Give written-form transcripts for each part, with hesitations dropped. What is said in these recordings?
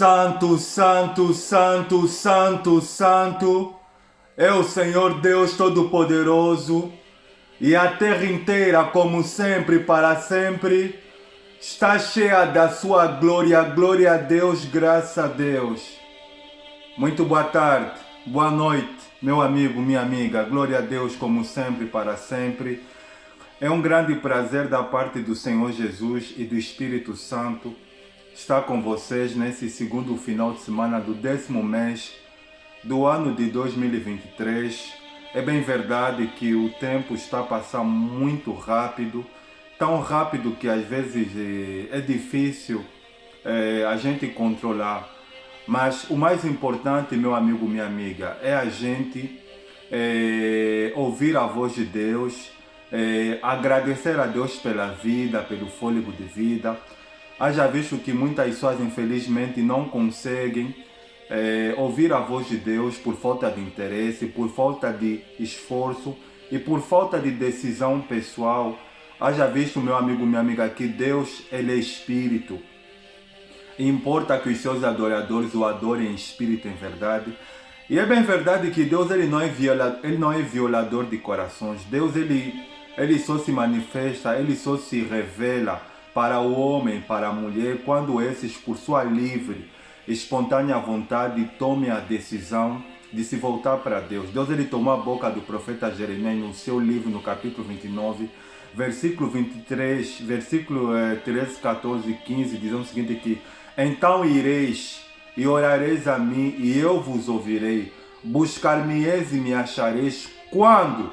Santo, Santo, Santo, Santo, Santo é o Senhor Deus Todo-Poderoso, e a terra inteira, como sempre, para sempre, está cheia da sua glória. Glória a Deus, graças a Deus. Muito boa tarde, boa noite, meu amigo, minha amiga. Glória a Deus, como sempre, para sempre. É um grande prazer da parte do Senhor Jesus e do Espírito Santo estar com vocês nesse segundo final de semana do 10º mês do ano de 2023. É bem verdade que o tempo está a passar muito rápido, tão rápido que às vezes é difícil a gente controlar. Mas o mais importante, meu amigo, minha amiga, é a gente ouvir a voz de Deus, agradecer a Deus pela vida, pelo fôlego de vida. Haja visto que muitas pessoas infelizmente não conseguem ouvir a voz de Deus por falta de interesse, por falta de esforço e por falta de decisão pessoal. Haja visto, meu amigo, minha amiga, que Deus, Ele é Espírito. E importa que os seus adoradores o adorem em espírito e em verdade. E é bem verdade que Deus ele não é violador de corações. Deus ele só se manifesta, ele só se revela para o homem, para a mulher, quando esses, por sua livre, espontânea vontade, tomem a decisão de se voltar para Deus. Deus ele tomou a boca do profeta Jeremias no seu livro, no capítulo 29, versículo 23, versículo 13, 14 e 15, diz o seguinte que então ireis e orareis a mim e eu vos ouvirei, buscar-me-eis e me achareis quando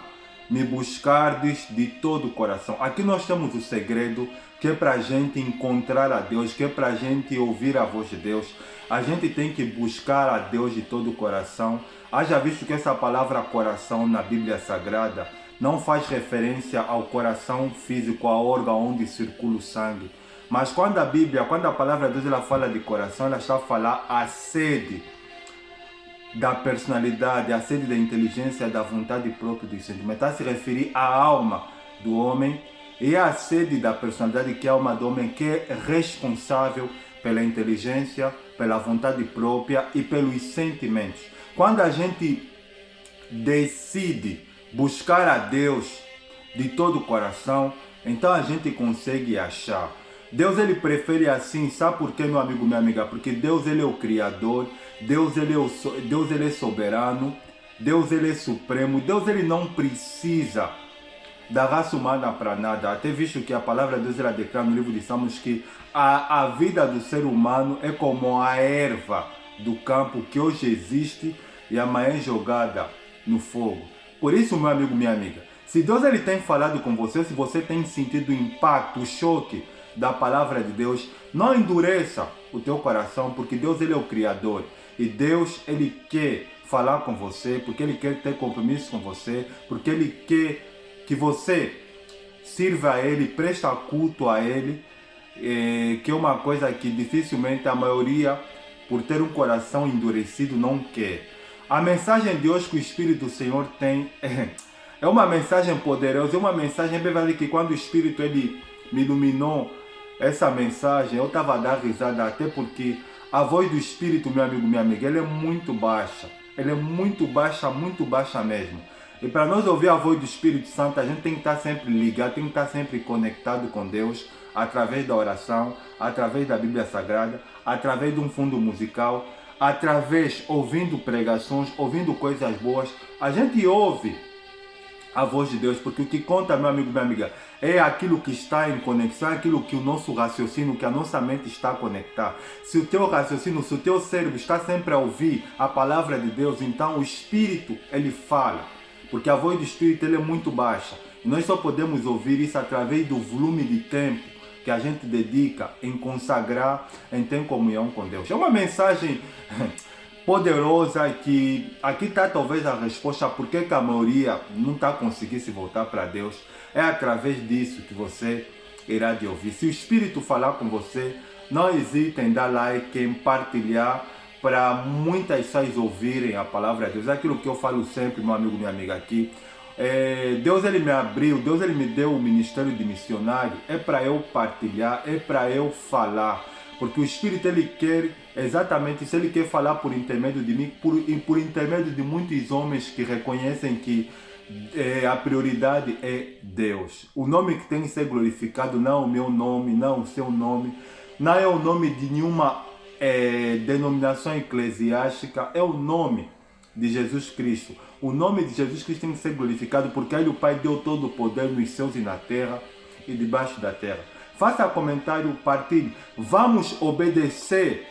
me buscardes de todo o coração. Aqui nós temos o segredo, que é para a gente encontrar a Deus, que é para a gente ouvir a voz de Deus. A gente tem que buscar a Deus de todo o coração. Haja visto que essa palavra coração na Bíblia Sagrada não faz referência ao coração físico, ao órgão onde circula o sangue. Mas quando a palavra de Deus ela fala de coração, ela está a falar a sede da personalidade, a sede da inteligência, da vontade própria do sentimento. Está a se referir à alma do homem e à sede da personalidade, que é a alma do homem, que é responsável pela inteligência, pela vontade própria e pelos sentimentos. Quando a gente decide buscar a Deus de todo o coração, então a gente consegue achar. Deus ele prefere assim, sabe por quê, meu amigo, minha amiga? Porque Deus ele é o Criador, Deus ele é soberano, Deus ele é supremo, Deus ele não precisa da raça humana para nada. Até visto que a palavra de Deus ela declara no livro de Salmos que a vida do ser humano é como a erva do campo que hoje existe e amanhã é jogada no fogo. Por isso, meu amigo, minha amiga, se Deus ele tem falado com você, se você tem sentido o impacto, o choque da palavra de Deus, não endureça o teu coração, porque Deus ele é o Criador e Deus ele quer falar com você, porque ele quer ter compromisso com você, porque ele quer que você sirva a ele, preste culto a ele, que é uma coisa que dificilmente a maioria, por ter um coração endurecido, não quer. A mensagem de hoje que o Espírito do Senhor tem é uma mensagem poderosa, é uma mensagem bem verdade que quando o Espírito ele me iluminou essa mensagem, eu estava a dar risada, até porque a voz do Espírito, meu amigo, minha amiga, ela é muito baixa. Ela é muito baixa mesmo. E para nós ouvir a voz do Espírito Santo, a gente tem que estar sempre ligado, tem que estar sempre conectado com Deus, através da oração, através da Bíblia Sagrada, através de um fundo musical, através, ouvindo pregações, ouvindo coisas boas. A gente ouve a voz de Deus, porque o que conta, meu amigo, minha amiga, é aquilo que está em conexão, é aquilo que o nosso raciocínio, que a nossa mente está a conectar. Se o teu raciocínio, se o teu cérebro está sempre a ouvir a palavra de Deus, então o Espírito, ele fala, porque a voz do Espírito ele é muito baixa. E nós só podemos ouvir isso através do volume de tempo que a gente dedica em consagrar, em ter comunhão com Deus. É uma mensagem poderosa que aqui está talvez a resposta por que a maioria não está conseguindo se voltar para Deus. É através disso que você irá de ouvir. Se o Espírito falar com você, não hesite em dar like, em partilhar, para muitas pessoas ouvirem a palavra de Deus. É aquilo que eu falo sempre, meu amigo, minha amiga aqui. Deus ele me abriu, Deus ele me deu o ministério de missionário, é para eu partilhar, é para eu falar. Porque o Espírito ele quer exatamente isso, ele quer falar por intermédio de mim, por intermédio de muitos homens que reconhecem que a prioridade é Deus. O nome que tem que ser glorificado não é o meu nome, não o seu nome, não é o nome de nenhuma denominação eclesiástica, é o nome de Jesus Cristo. O nome de Jesus Cristo tem que ser glorificado porque Ele, o Pai, deu todo o poder nos céus e na terra e debaixo da terra. Faça comentário, partilhe. Vamos obedecer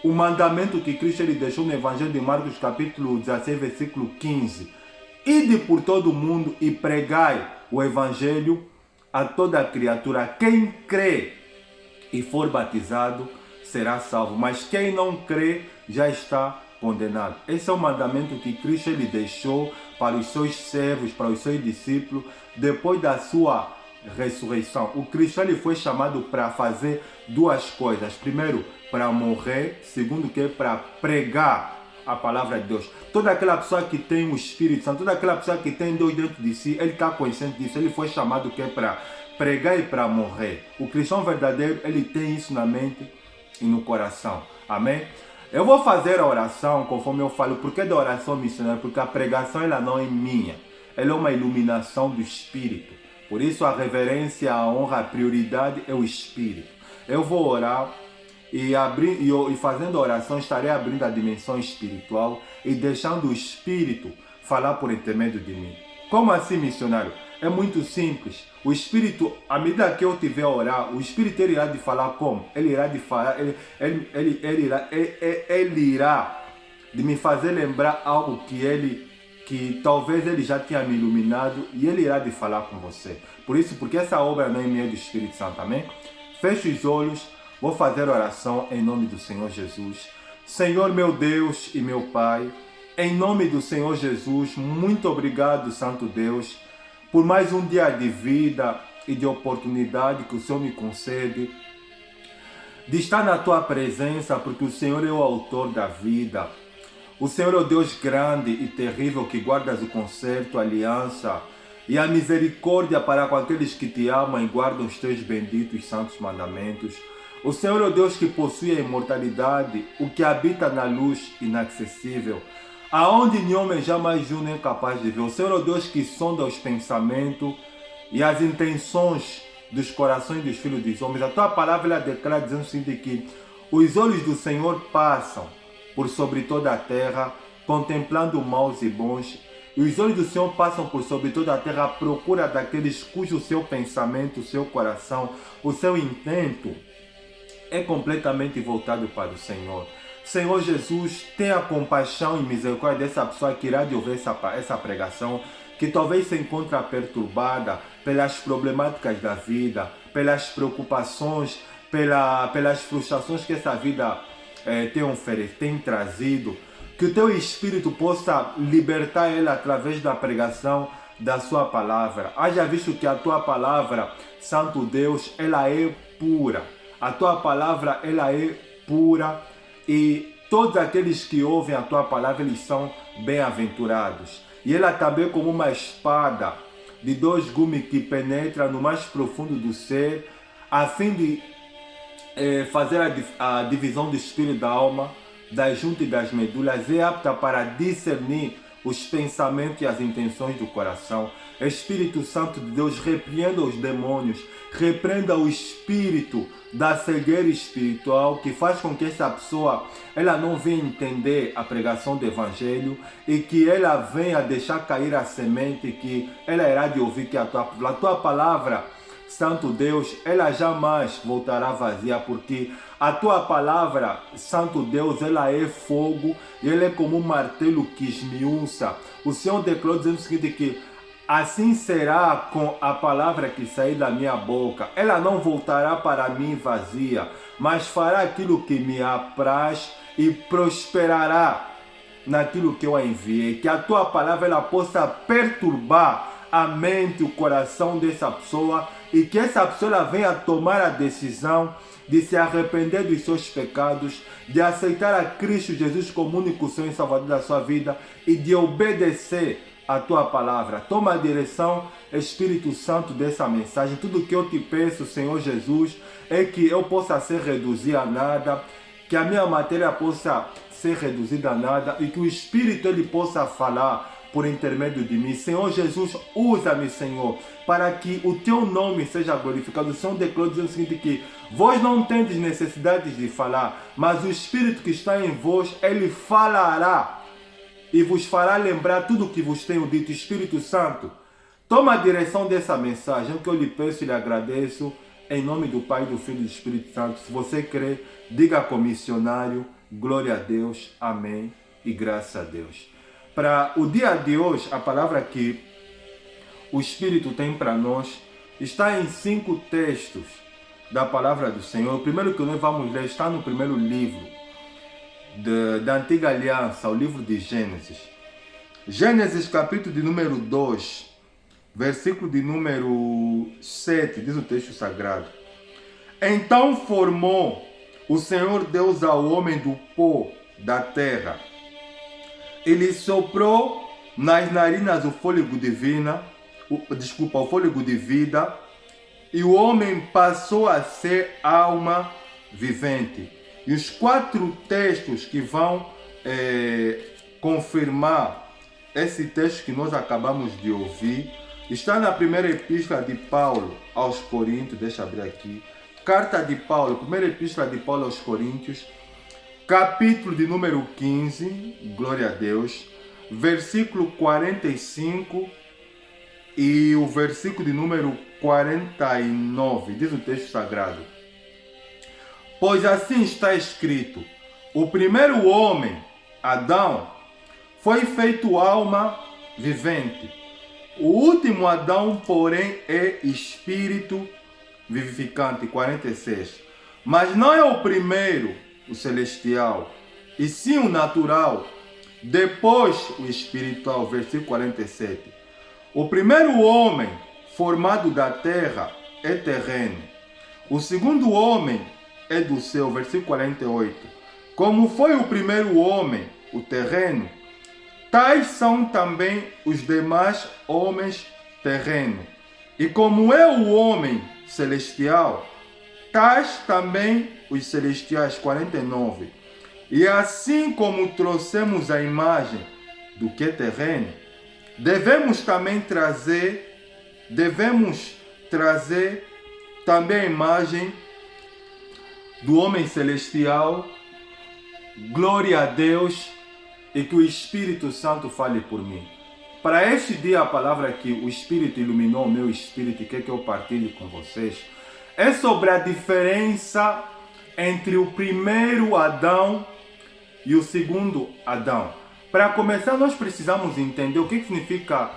o mandamento que Cristo ele deixou no Evangelho de Marcos, capítulo 16, versículo 15. Ide por todo o mundo e pregai o Evangelho a toda criatura. Quem crê e for batizado será salvo, mas quem não crê já está condenado. Esse é o mandamento que Cristo ele deixou para os seus servos, para os seus discípulos, depois da sua ressurreição. O Cristo ele foi chamado para fazer duas coisas. Primeiro, para morrer. Segundo, que é para pregar a palavra de Deus. Toda aquela pessoa que tem o Espírito Santo, toda aquela pessoa que tem Deus dentro de si, ele está consciente disso. Ele foi chamado que é para pregar e para morrer. O cristão verdadeiro, ele tem isso na mente e no coração. Amém? Eu vou fazer a oração, conforme eu falo. Por que da oração missionária? Porque a pregação ela não é minha. Ela é uma iluminação do Espírito. Por isso a reverência, a honra, a prioridade é o Espírito. Eu vou orar e fazendo a oração estarei abrindo a dimensão espiritual e deixando o Espírito falar por intermédio de mim. Como assim, missionário? É muito simples. O Espírito, à medida que eu tiver a orar, o Espírito ele irá de falar como? Ele irá de falar, ele irá de me fazer lembrar algo que talvez ele já tenha me iluminado e ele irá de falar com você. Por isso, porque essa obra não é minha, do Espírito Santo, amém? Feche os olhos, vou fazer oração em nome do Senhor Jesus. Senhor meu Deus e meu Pai, em nome do Senhor Jesus, muito obrigado, Santo Deus, por mais um dia de vida e de oportunidade que o Senhor me concede, de estar na Tua presença, porque o Senhor é o autor da vida. O Senhor é o Deus grande e terrível que guardas o concerto, a aliança e a misericórdia para com aqueles que te amam e guardam os teus benditos santos mandamentos. O Senhor é o Deus que possui a imortalidade, o que habita na luz inacessível, aonde nenhum homem jamais viu nem capaz de ver. O Senhor é o Deus que sonda os pensamentos e as intenções dos corações dos filhos dos homens. A tua palavra ela declara dizendo assim de que os olhos do Senhor passam por sobre toda a terra, contemplando maus e bons. E os olhos do Senhor passam por sobre toda a terra à procura daqueles cujo seu pensamento, o seu coração, o seu intento é completamente voltado para o Senhor. Senhor Jesus, tenha compaixão e misericórdia dessa pessoa que irá de ouvir essa pregação, que talvez se encontre perturbada pelas problemáticas da vida, pelas preocupações, pelas frustrações que essa vida tem trazido. Que o teu Espírito possa libertar ela através da pregação da sua palavra. Haja visto que a tua palavra, Santo Deus, ela é pura. A tua palavra, ela é pura e todos aqueles que ouvem a tua palavra, eles são bem-aventurados. E ela também como uma espada de 2 gumes que penetra no mais profundo do ser, a fim de fazer a divisão do espírito e da alma, das juntas e das medulas, é apta para discernir os pensamentos e as intenções do coração. Espírito Santo de Deus, repreenda os demônios, repreenda o espírito da cegueira espiritual que faz com que essa pessoa ela não venha entender a pregação do Evangelho e que ela venha deixar cair a semente que ela irá de ouvir que a tua palavra, Santo Deus, ela jamais voltará vazia, porque a tua palavra, Santo Deus, ela é fogo e ela é como um martelo que esmiuça. O Senhor declarou dizendo o seguinte, que assim será com a palavra que sair da minha boca. Ela não voltará para mim vazia, mas fará aquilo que me apraz e prosperará naquilo que eu a enviei. Que a tua palavra ela possa perturbar a mente e o coração dessa pessoa e que essa pessoa ela venha tomar a decisão de se arrepender dos seus pecados, de aceitar a Cristo Jesus como único Senhor e Salvador da sua vida e de obedecer a tua palavra. Toma a direção, Espírito Santo, dessa mensagem. Tudo que eu te peço, Senhor Jesus, é que eu possa ser reduzido a nada, que a minha matéria possa ser reduzida a nada e que o Espírito ele possa falar por intermédio de mim. Senhor Jesus, usa-me, Senhor, para que o teu nome seja glorificado. O Senhor declarou dizendo o seguinte, que vós não tendes necessidade de falar, mas o Espírito que está em vós, ele falará e vos fará lembrar tudo o que vos tenho dito. Espírito Santo, toma a direção dessa mensagem, que eu lhe peço e lhe agradeço, em nome do Pai, do Filho e do Espírito Santo. Se você crê, diga com missionário, glória a Deus, amém e graças a Deus. Para o dia de hoje, a palavra que o Espírito tem para nós está em 5 textos da palavra do Senhor. O primeiro que nós vamos ler está no primeiro livro da Antiga Aliança, o livro de Gênesis. Gênesis capítulo de número 2, versículo de número 7, diz o texto sagrado. Então formou o Senhor Deus ao homem do pó da terra. Ele soprou nas narinas o fôlego o fôlego de vida, e o homem passou a ser alma vivente. E os 4 textos que vão confirmar esse texto que nós acabamos de ouvir, está na primeira epístola de Paulo aos Coríntios, deixa eu abrir aqui, carta de Paulo, primeira epístola de Paulo aos Coríntios, capítulo de número 15, glória a Deus, versículo 45 e o versículo de número 49, diz o texto sagrado. Pois assim está escrito, o primeiro homem, Adão, foi feito alma vivente. O último Adão, porém, é espírito vivificante, 46. Mas não é o primeiro, o celestial, e sim o natural, depois o espiritual, versículo 47. O primeiro homem formado da terra é terreno. O segundo homem é do céu, versículo 48. Como foi o primeiro homem, o terreno, tais são também os demais homens terrenos. E como é o homem celestial, tais também os celestiais, 49. E assim como trouxemos a imagem do que é terreno, devemos trazer também a imagem do homem celestial. Glória a Deus, e que o Espírito Santo fale por mim. Para este dia, a palavra que o Espírito iluminou o meu espírito e quer que eu partilhe com vocês é sobre a diferença entre o primeiro Adão e o segundo Adão. Para começar, nós precisamos entender o que significa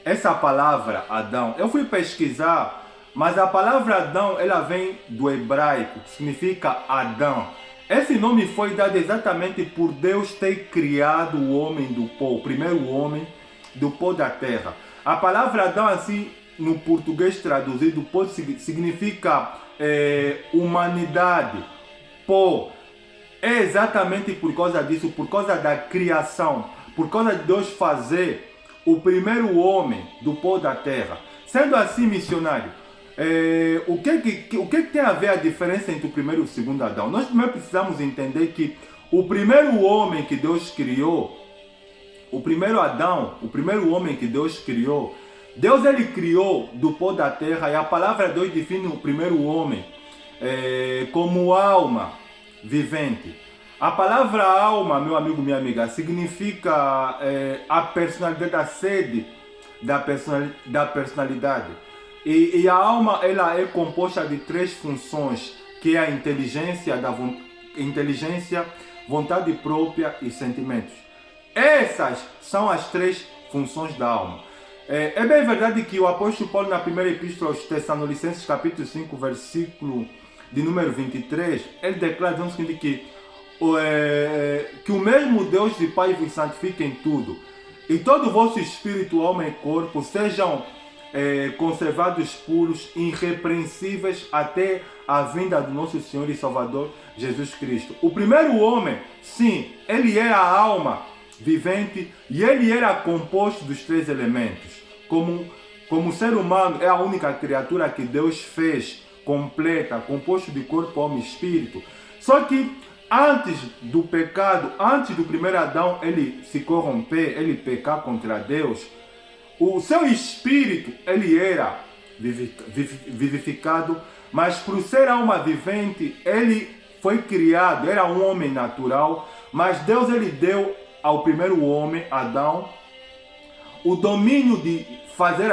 essa palavra Adão. Eu fui pesquisar, mas a palavra Adão, ela vem do hebraico, que significa Adão. Esse nome foi dado exatamente por Deus ter criado o homem do pó, o primeiro homem do pó da terra. A palavra Adão, assim, no português traduzido, pó significa humanidade, pó. É exatamente por causa disso, por causa da criação, por causa de Deus fazer o primeiro homem do pó da terra. Sendo assim, missionário, o que tem a ver a diferença entre o primeiro e o segundo Adão? Nós primeiro precisamos entender que o primeiro homem que Deus criou, o primeiro Adão, o primeiro homem que Deus criou, Deus ele criou do pó da terra, e a palavra de Deus define o primeiro homem como alma vivente. A palavra alma, meu amigo, minha amiga, significa a personalidade, a sede da personalidade. E a alma, ela é composta de 3 funções, que é a inteligência, vontade própria e sentimentos. Essas são as 3 funções da alma. É bem verdade que o apóstolo Paulo, na primeira epístola aos Tessalonicenses, capítulo 5, versículo de número 23, ele declara dizendo o seguinte, que o mesmo Deus e Pai vos santifique em tudo, e todo o vosso espírito, alma e corpo sejam conservados puros, irrepreensíveis até a vinda do nosso Senhor e Salvador Jesus Cristo. O primeiro homem, sim, ele é a alma vivente, e ele era composto dos 3 elementos. Como o ser humano é a única criatura que Deus fez completa, composto de corpo, alma e espírito. Só que antes do pecado, antes do primeiro Adão ele se corromper, ele pecar contra Deus, o seu espírito ele era vivificado, mas por ser alma vivente, ele foi criado, era um homem natural, mas Deus ele deu ao primeiro homem, Adão, o domínio de fazer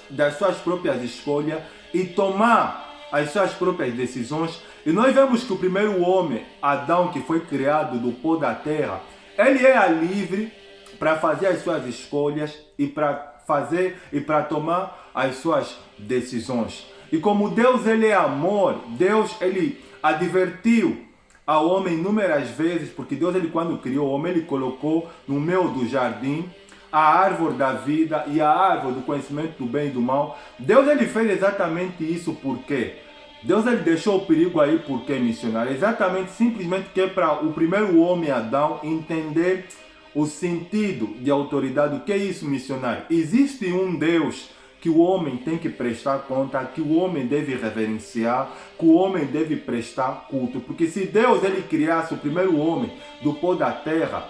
das suas próprias escolhas e tomar as suas próprias decisões. E nós vemos que o primeiro homem, Adão, que foi criado do pó da terra, ele era livre para fazer as suas escolhas e para tomar as suas decisões. E como Deus ele é amor, Deus ele advertiu ao homem inúmeras vezes, porque Deus ele quando criou o homem, ele colocou no meio do jardim a árvore da vida e a árvore do conhecimento do bem e do mal. Deus ele fez exatamente isso porque Deus ele deixou o perigo aí porque missionário, exatamente simplesmente que é para o primeiro homem Adão entender o sentido de autoridade. O que é isso, missionário? Existe um Deus que o homem tem que prestar conta, que o homem deve reverenciar, que o homem deve prestar culto. Porque se Deus ele criasse o primeiro homem do pó da terra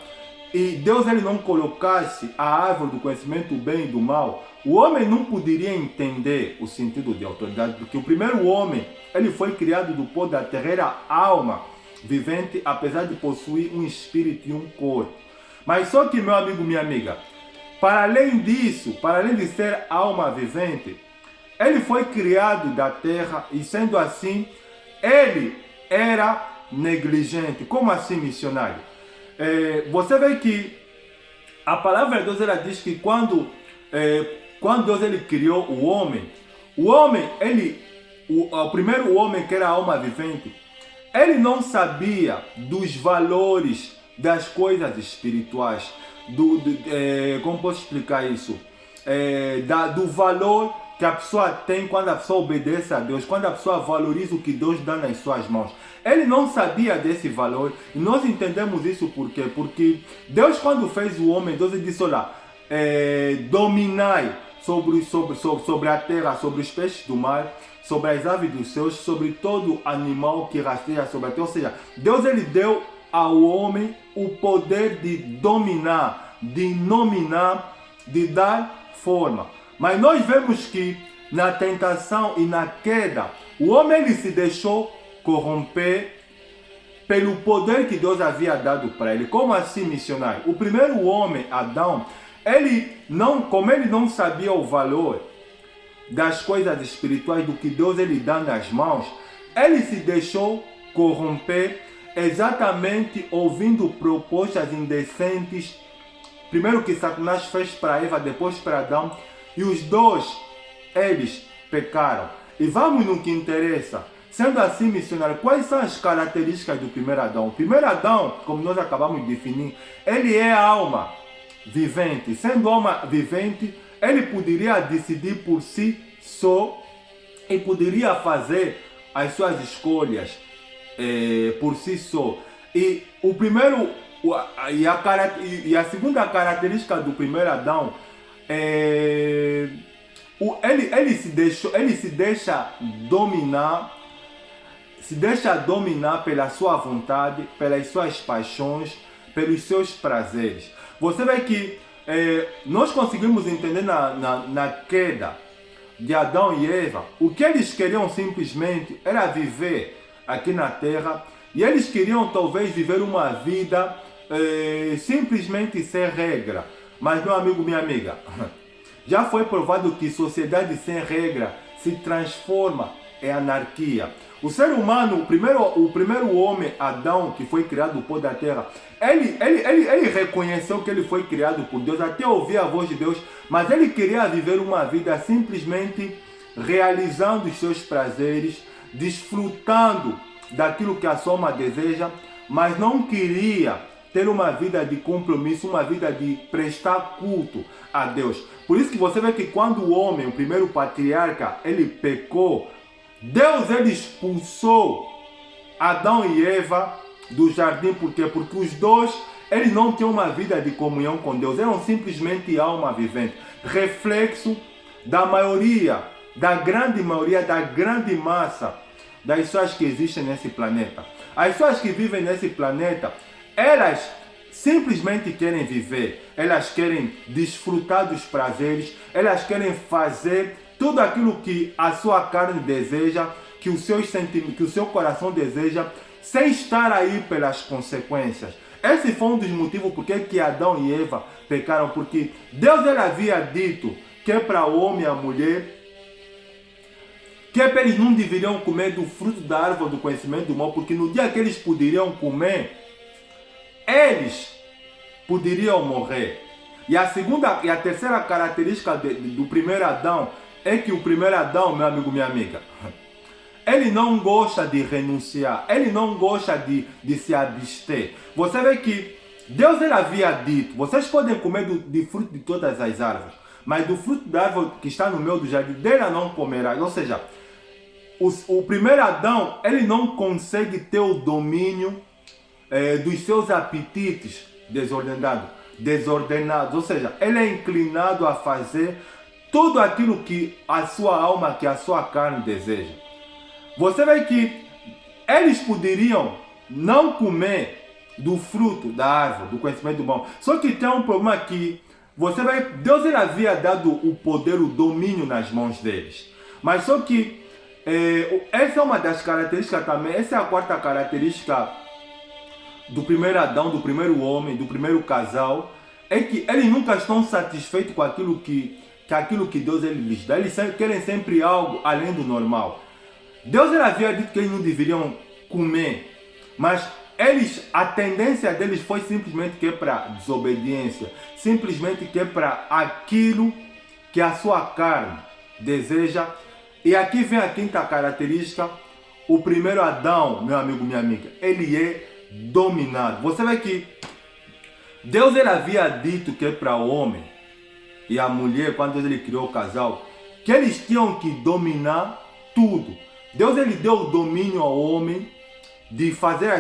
e Deus ele não colocasse a árvore do conhecimento do bem e do mal, o homem não poderia entender o sentido de autoridade, porque o primeiro homem ele foi criado do pó da terra, era alma vivente, apesar de possuir um espírito e um corpo. Mas só que, meu amigo, minha amiga, para além disso, para além de ser alma vivente, ele foi criado da terra e, sendo assim, ele era negligente. Como assim, missionário? Você vê que a palavra de Deus ela diz que quando Deus ele criou o homem, o primeiro homem que era alma vivente, ele não sabia dos valores das coisas espirituais, como posso explicar isso? Do valor que a pessoa tem quando a pessoa obedece a Deus, quando a pessoa valoriza o que Deus dá nas suas mãos. Ele não sabia desse valor, e nós entendemos isso por quê? Porque Deus quando fez o homem, Deus disse, olha, dominai sobre a terra, sobre os peixes do mar, sobre as aves dos céus, sobre todo animal que rasteja sobre a terra. Ou seja, Deus ele deu ao homem o poder de dominar, de nominar, de dar forma. Mas nós vemos que na tentação e na queda, o homem ele se deixou corromper pelo poder que Deus havia dado para ele. Como assim, missionário? O primeiro homem, Adão, como ele não sabia o valor das coisas espirituais, do que Deus ele dá nas mãos, ele se deixou corromper exatamente ouvindo propostas indecentes, primeiro que Satanás fez para Eva, depois para Adão, e os dois, eles pecaram. E vamos no que interessa. Sendo assim, missionário, quais são as características do primeiro Adão? O primeiro Adão, como nós acabamos de definir, ele é alma vivente. Sendo alma vivente, ele poderia decidir por si só e poderia fazer as suas escolhas por si só. E o primeiro e a segunda característica do primeiro Adão ele se deixa dominar pela sua vontade, pelas suas paixões, pelos seus prazeres. Você vê que nós conseguimos entender na queda de Adão e Eva, o que eles queriam simplesmente era viver aqui na terra, e eles queriam talvez viver uma vida simplesmente sem regra. Mas, meu amigo, minha amiga, já foi provado que sociedade sem regra se transforma em anarquia. O ser humano, o primeiro homem, Adão, que foi criado do pó da terra, ele reconheceu que ele foi criado por Deus, até ouvir a voz de Deus, mas ele queria viver uma vida simplesmente realizando os seus prazeres, desfrutando daquilo que a sua alma deseja, mas não queria ter uma vida de compromisso, uma vida de prestar culto a Deus. Por isso que você vê que quando o homem, o primeiro patriarca, ele pecou, Deus ele expulsou Adão e Eva do jardim. Por quê? Porque os dois eles não tinham uma vida de comunhão com Deus, eram simplesmente alma vivente, reflexo da maioria, da grande massa das pessoas que existem nesse planeta. As pessoas que vivem nesse planeta, elas simplesmente querem viver, elas querem desfrutar dos prazeres, elas querem fazer tudo aquilo que a sua carne deseja, que o seu coração deseja, sem estar aí pelas consequências. Esse foi um dos motivos porque que Adão e Eva pecaram, porque Deus ele havia dito que é para o homem e a mulher, que eles não deveriam comer do fruto da árvore do conhecimento do mal, porque no dia que eles poderiam comer, eles poderiam morrer. E a terceira característica do primeiro Adão é que o primeiro Adão, meu amigo, minha amiga, ele não gosta de renunciar, ele não gosta de se abster. Você vê que Deus ele havia dito, vocês podem comer do fruto de todas as árvores, mas do fruto da árvore que está no meio do jardim, dela não comerás. Ou seja, o primeiro Adão, ele não consegue ter o domínio dos seus apetites desordenados. Ou seja, ele é inclinado a fazer tudo aquilo que a sua alma, que a sua carne deseja. Você vê que eles poderiam não comer do fruto da árvore, do conhecimento do bom. Só que tem um problema aqui. Você vê, Deus ele havia dado o poder, o domínio nas mãos deles. Mas só que essa é uma das características também, essa é a quarta característica do primeiro Adão, do primeiro homem, do primeiro casal, é que eles nunca estão satisfeitos com aquilo que Deus ele lhes dá. Eles querem sempre algo além do normal. Deus ele havia dito que eles não deveriam comer, mas a tendência deles foi simplesmente que é para desobediência, simplesmente que é para aquilo que a sua carne deseja. E aqui vem a quinta característica. O primeiro Adão, meu amigo, minha amiga, ele é dominado. Você vê que Deus ele havia dito que é para o homem e a mulher, quando ele criou o casal, que eles tinham que dominar tudo. Deus ele deu o domínio ao homem de fazer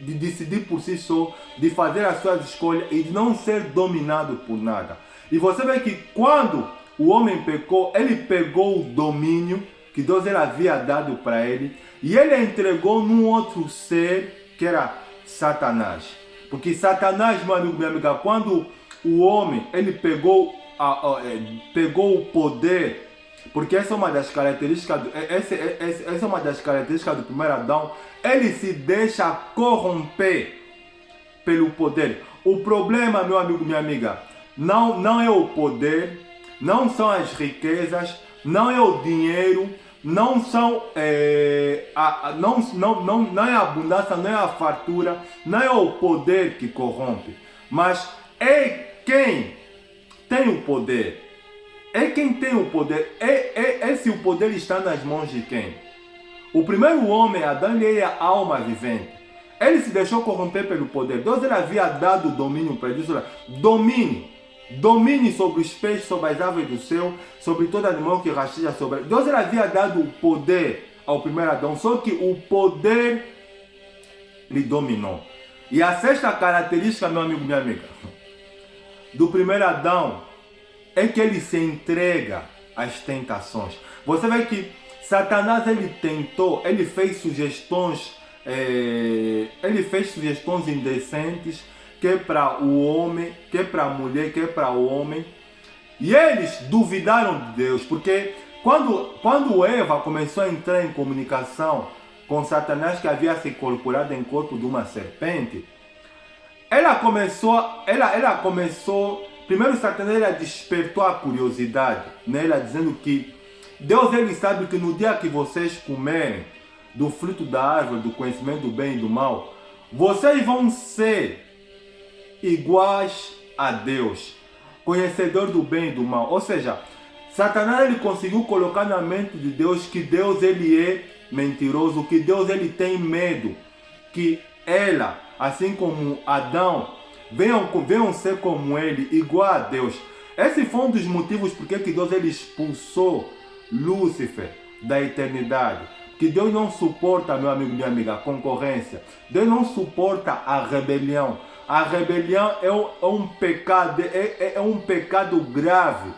de decidir por si só, de fazer as suas escolhas e de não ser dominado por nada. E você vê que quando o homem pecou, ele pegou o domínio que Deus ele havia dado para ele e ele entregou num outro ser que era Satanás. Porque Satanás, meu amigo, minha amiga, quando o homem ele pegou o poder, porque essa é uma das características essa é uma das características do primeiro Adão, ele se deixa corromper pelo poder. O problema, meu amigo, minha amiga, não é o poder, não são as riquezas, não é o dinheiro, não é a abundância, não é a fartura, não é o poder que corrompe, mas é quem tem o poder. É quem tem o poder. Se o poder está nas mãos de quem? O primeiro homem, Adão, ele é a alma vivente. Ele se deixou corromper pelo poder. Deus ele havia dado o domínio para ele. Domine sobre os peixes, sobre as aves do céu, sobre todo animal que rasteja sobre ele. Deus ele havia dado o poder ao primeiro Adão, só que o poder lhe dominou. E a sexta característica, meu amigo, minha amiga, do primeiro Adão é que ele se entrega às tentações. Você vê que Satanás ele tentou, ele fez sugestões indecentes, que é para o homem, que é para a mulher, que é para o homem. E eles duvidaram de Deus, porque quando Eva começou a entrar em comunicação com Satanás, que havia se incorporado em corpo de uma serpente, ela começou, primeiro Satanás ela despertou a curiosidade nela, dizendo que Deus ele sabe que no dia que vocês comerem do fruto da árvore do conhecimento do bem e do mal, vocês vão ser iguais a Deus, conhecedor do bem e do mal. Ou seja, Satanás ele conseguiu colocar na mente de Deus que Deus ele é mentiroso, que Deus ele tem medo que ela, assim como Adão, venham ser como ele, igual a Deus. Esse foi um dos motivos porque que Deus ele expulsou Lúcifer da eternidade. Que Deus não suporta, meu amigo, minha amiga, a concorrência. Deus não suporta a rebelião. A rebelião é um pecado grave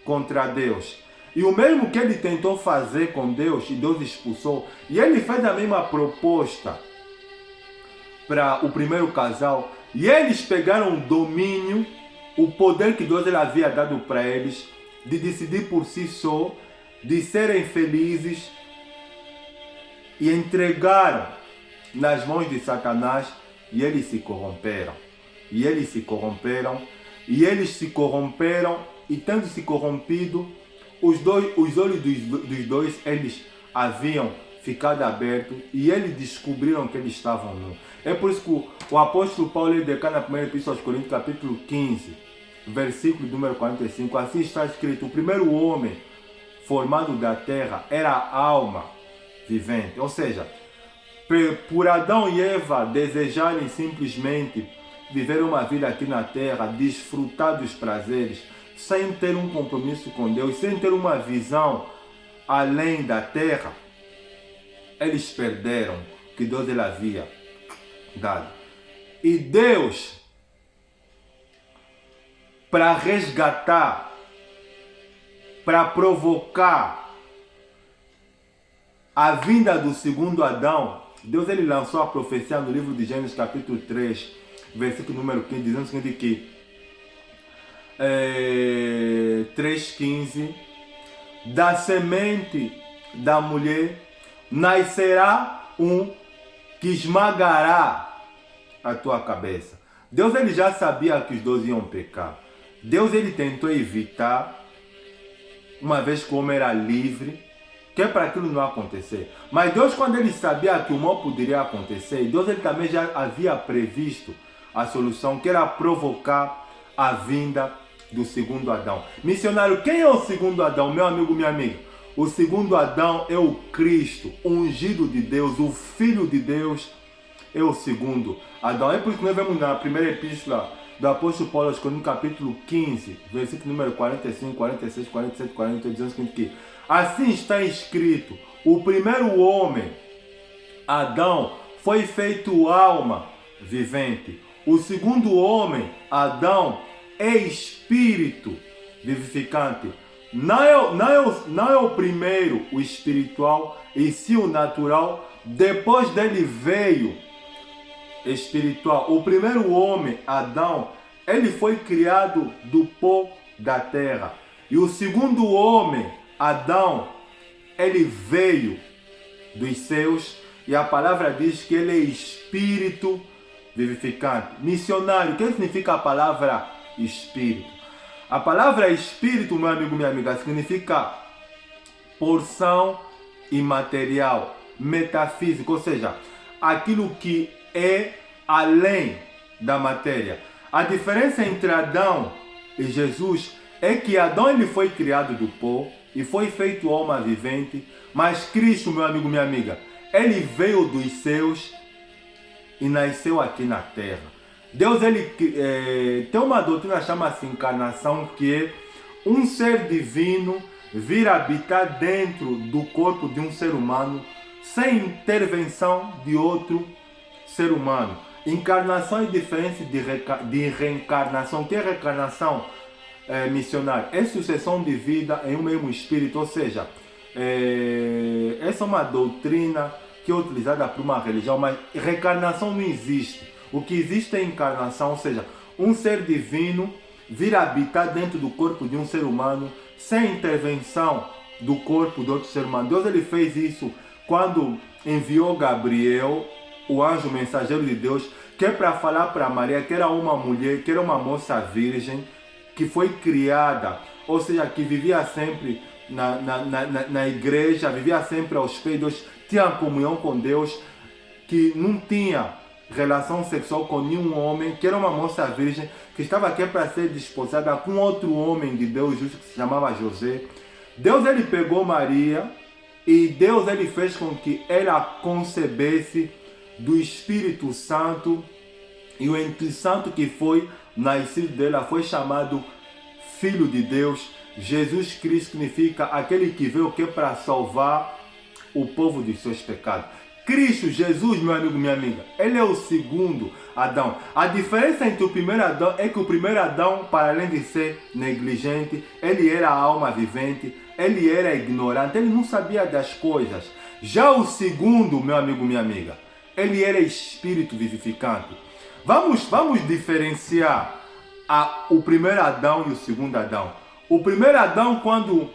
contra Deus. E o mesmo que ele tentou fazer com Deus, e Deus expulsou, e ele fez a mesma proposta para o primeiro casal, e eles pegaram o domínio, o poder que Deus havia dado para eles, de decidir por si só, de serem felizes, e entregaram nas mãos de Satanás, e eles se corromperam. E eles se corromperam, e tendo se corrompido, os olhos dos dois, eles haviam ficado abertos, e eles descobriram que eles estavam nus. É por isso que o apóstolo Paulo ele declara na primeira epístola aos Coríntios, capítulo 15, versículo número 45, assim está escrito: o primeiro homem formado da terra era a alma vivente. Ou seja, por Adão e Eva desejarem simplesmente viver uma vida aqui na terra, desfrutar dos prazeres, sem ter um compromisso com Deus, sem ter uma visão além da terra, eles perderam o que Deus havia dado. E Deus, para resgatar, para provocar a vinda do segundo Adão, Deus ele lançou a profecia no livro de Gênesis capítulo 3, versículo número 15, dizendo o seguinte que 3,15: da semente da mulher nascerá um que esmagará a tua cabeça. Deus ele já sabia que os dois iam pecar. Deus ele tentou evitar, uma vez que o homem era livre, que é para aquilo não acontecer. Mas Deus, quando ele sabia que o mal poderia acontecer, Deus ele também já havia previsto a solução, que era provocar a vinda do segundo Adão. Missionário, quem é o segundo Adão, meu amigo, minha amiga? O segundo Adão é o Cristo, o ungido de Deus, o Filho de Deus é o segundo Adão. É por isso que nós vemos na primeira epístola do apóstolo Paulo aos Coríntios, capítulo 15, versículo número 45, 46, 47, 48, dizendo que assim está escrito: o primeiro homem, Adão, foi feito alma vivente. O segundo homem, Adão, é espírito vivificante. Não é o primeiro, o espiritual, e sim o natural. Depois dele veio espiritual. O primeiro homem, Adão, ele foi criado do pó da terra. E o segundo homem, Adão, ele veio dos céus. E a palavra diz que ele é espírito vivificante. Missionário, o que significa a palavra espírito? A palavra espírito, meu amigo, minha amiga, significa porção imaterial, metafísico, ou seja, aquilo que é além da matéria. A diferença entre Adão e Jesus é que Adão ele foi criado do pó e foi feito alma vivente, mas Cristo, meu amigo, minha amiga, ele veio dos céus e nasceu aqui na terra. Deus ele tem uma doutrina que chama-se encarnação, que é um ser divino vir habitar dentro do corpo de um ser humano sem intervenção de outro ser humano. Encarnação é diferente de reencarnação. O que é reencarnação, missionário? É sucessão de vida em um mesmo espírito, ou seja, essa é uma doutrina que é utilizada por uma religião, mas reencarnação não existe. O que existe é encarnação, ou seja, um ser divino vir habitar dentro do corpo de um ser humano sem intervenção do corpo de outro ser humano. Deus ele fez isso quando enviou Gabriel, o anjo mensageiro de Deus, que é para falar para Maria, que era uma mulher, que era uma moça virgem, que foi criada, ou seja, que vivia sempre na igreja, vivia sempre aos pés de Deus, tinha comunhão com Deus, que não tinha relação sexual com nenhum homem, que era uma moça virgem, que estava aqui para ser desposada com outro homem de Deus justo, que se chamava José. Deus ele pegou Maria e Deus ele fez com que ela concebesse do Espírito Santo, e o Espírito Santo que foi nascido dela foi chamado Filho de Deus. Jesus Cristo significa aquele que veio para salvar o povo de seus pecados. Cristo, Jesus, meu amigo, minha amiga, ele é o segundo Adão. A diferença entre o primeiro Adão é que o primeiro Adão, para além de ser negligente, ele era a alma vivente, ele era ignorante, ele não sabia das coisas. Já o segundo, meu amigo, minha amiga, ele era espírito vivificante. Vamos diferenciar o primeiro Adão e o segundo Adão. O primeiro Adão, quando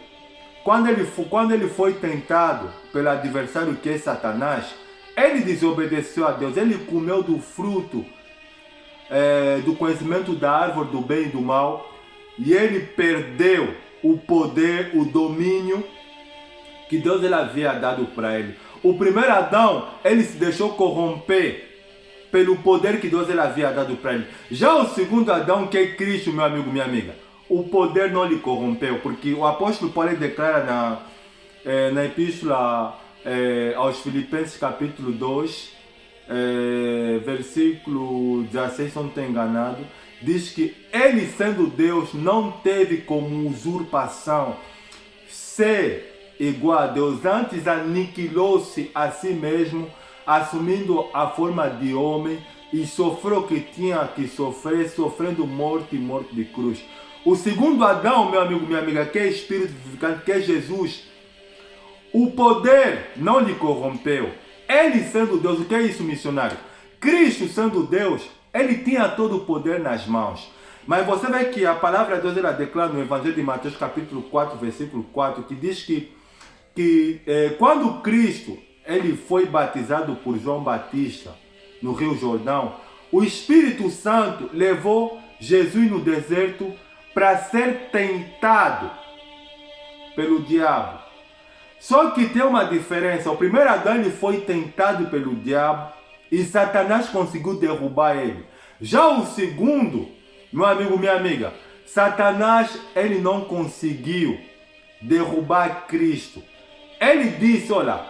ele foi tentado pelo adversário que é Satanás, ele desobedeceu a Deus, ele comeu do fruto do conhecimento da árvore do bem e do mal, e ele perdeu o poder, o domínio que Deus ele havia dado para ele. O primeiro Adão, ele se deixou corromper pelo poder que Deus ele havia dado para ele. Já o segundo Adão, que é Cristo, meu amigo, minha amiga, o poder não lhe corrompeu, porque o apóstolo Paulo declara na epístola aos Filipenses capítulo 2, versículo 16, se não estou enganado, diz que ele, sendo Deus, não teve como usurpação ser igual a Deus, antes aniquilou-se a si mesmo, assumindo a forma de homem, e sofreu o que tinha que sofrer, sofrendo morte e morte de cruz. O segundo Adão, meu amigo, minha amiga, que é espírito vivificante, que é Jesus, o poder não lhe corrompeu. Ele sendo Deus, o que é isso, missionário? Cristo sendo Deus, ele tinha todo o poder nas mãos. Mas você vê que a palavra de Deus ela declara no Evangelho de Mateus capítulo 4, versículo 4, que diz que quando Cristo ele foi batizado por João Batista no Rio Jordão, o Espírito Santo levou Jesus no deserto para ser tentado pelo diabo. Só que tem uma diferença. O primeiro Adão ele foi tentado pelo diabo e Satanás conseguiu derrubar ele. Já o segundo, meu amigo, minha amiga, Satanás ele não conseguiu derrubar Cristo. Ele disse, olha,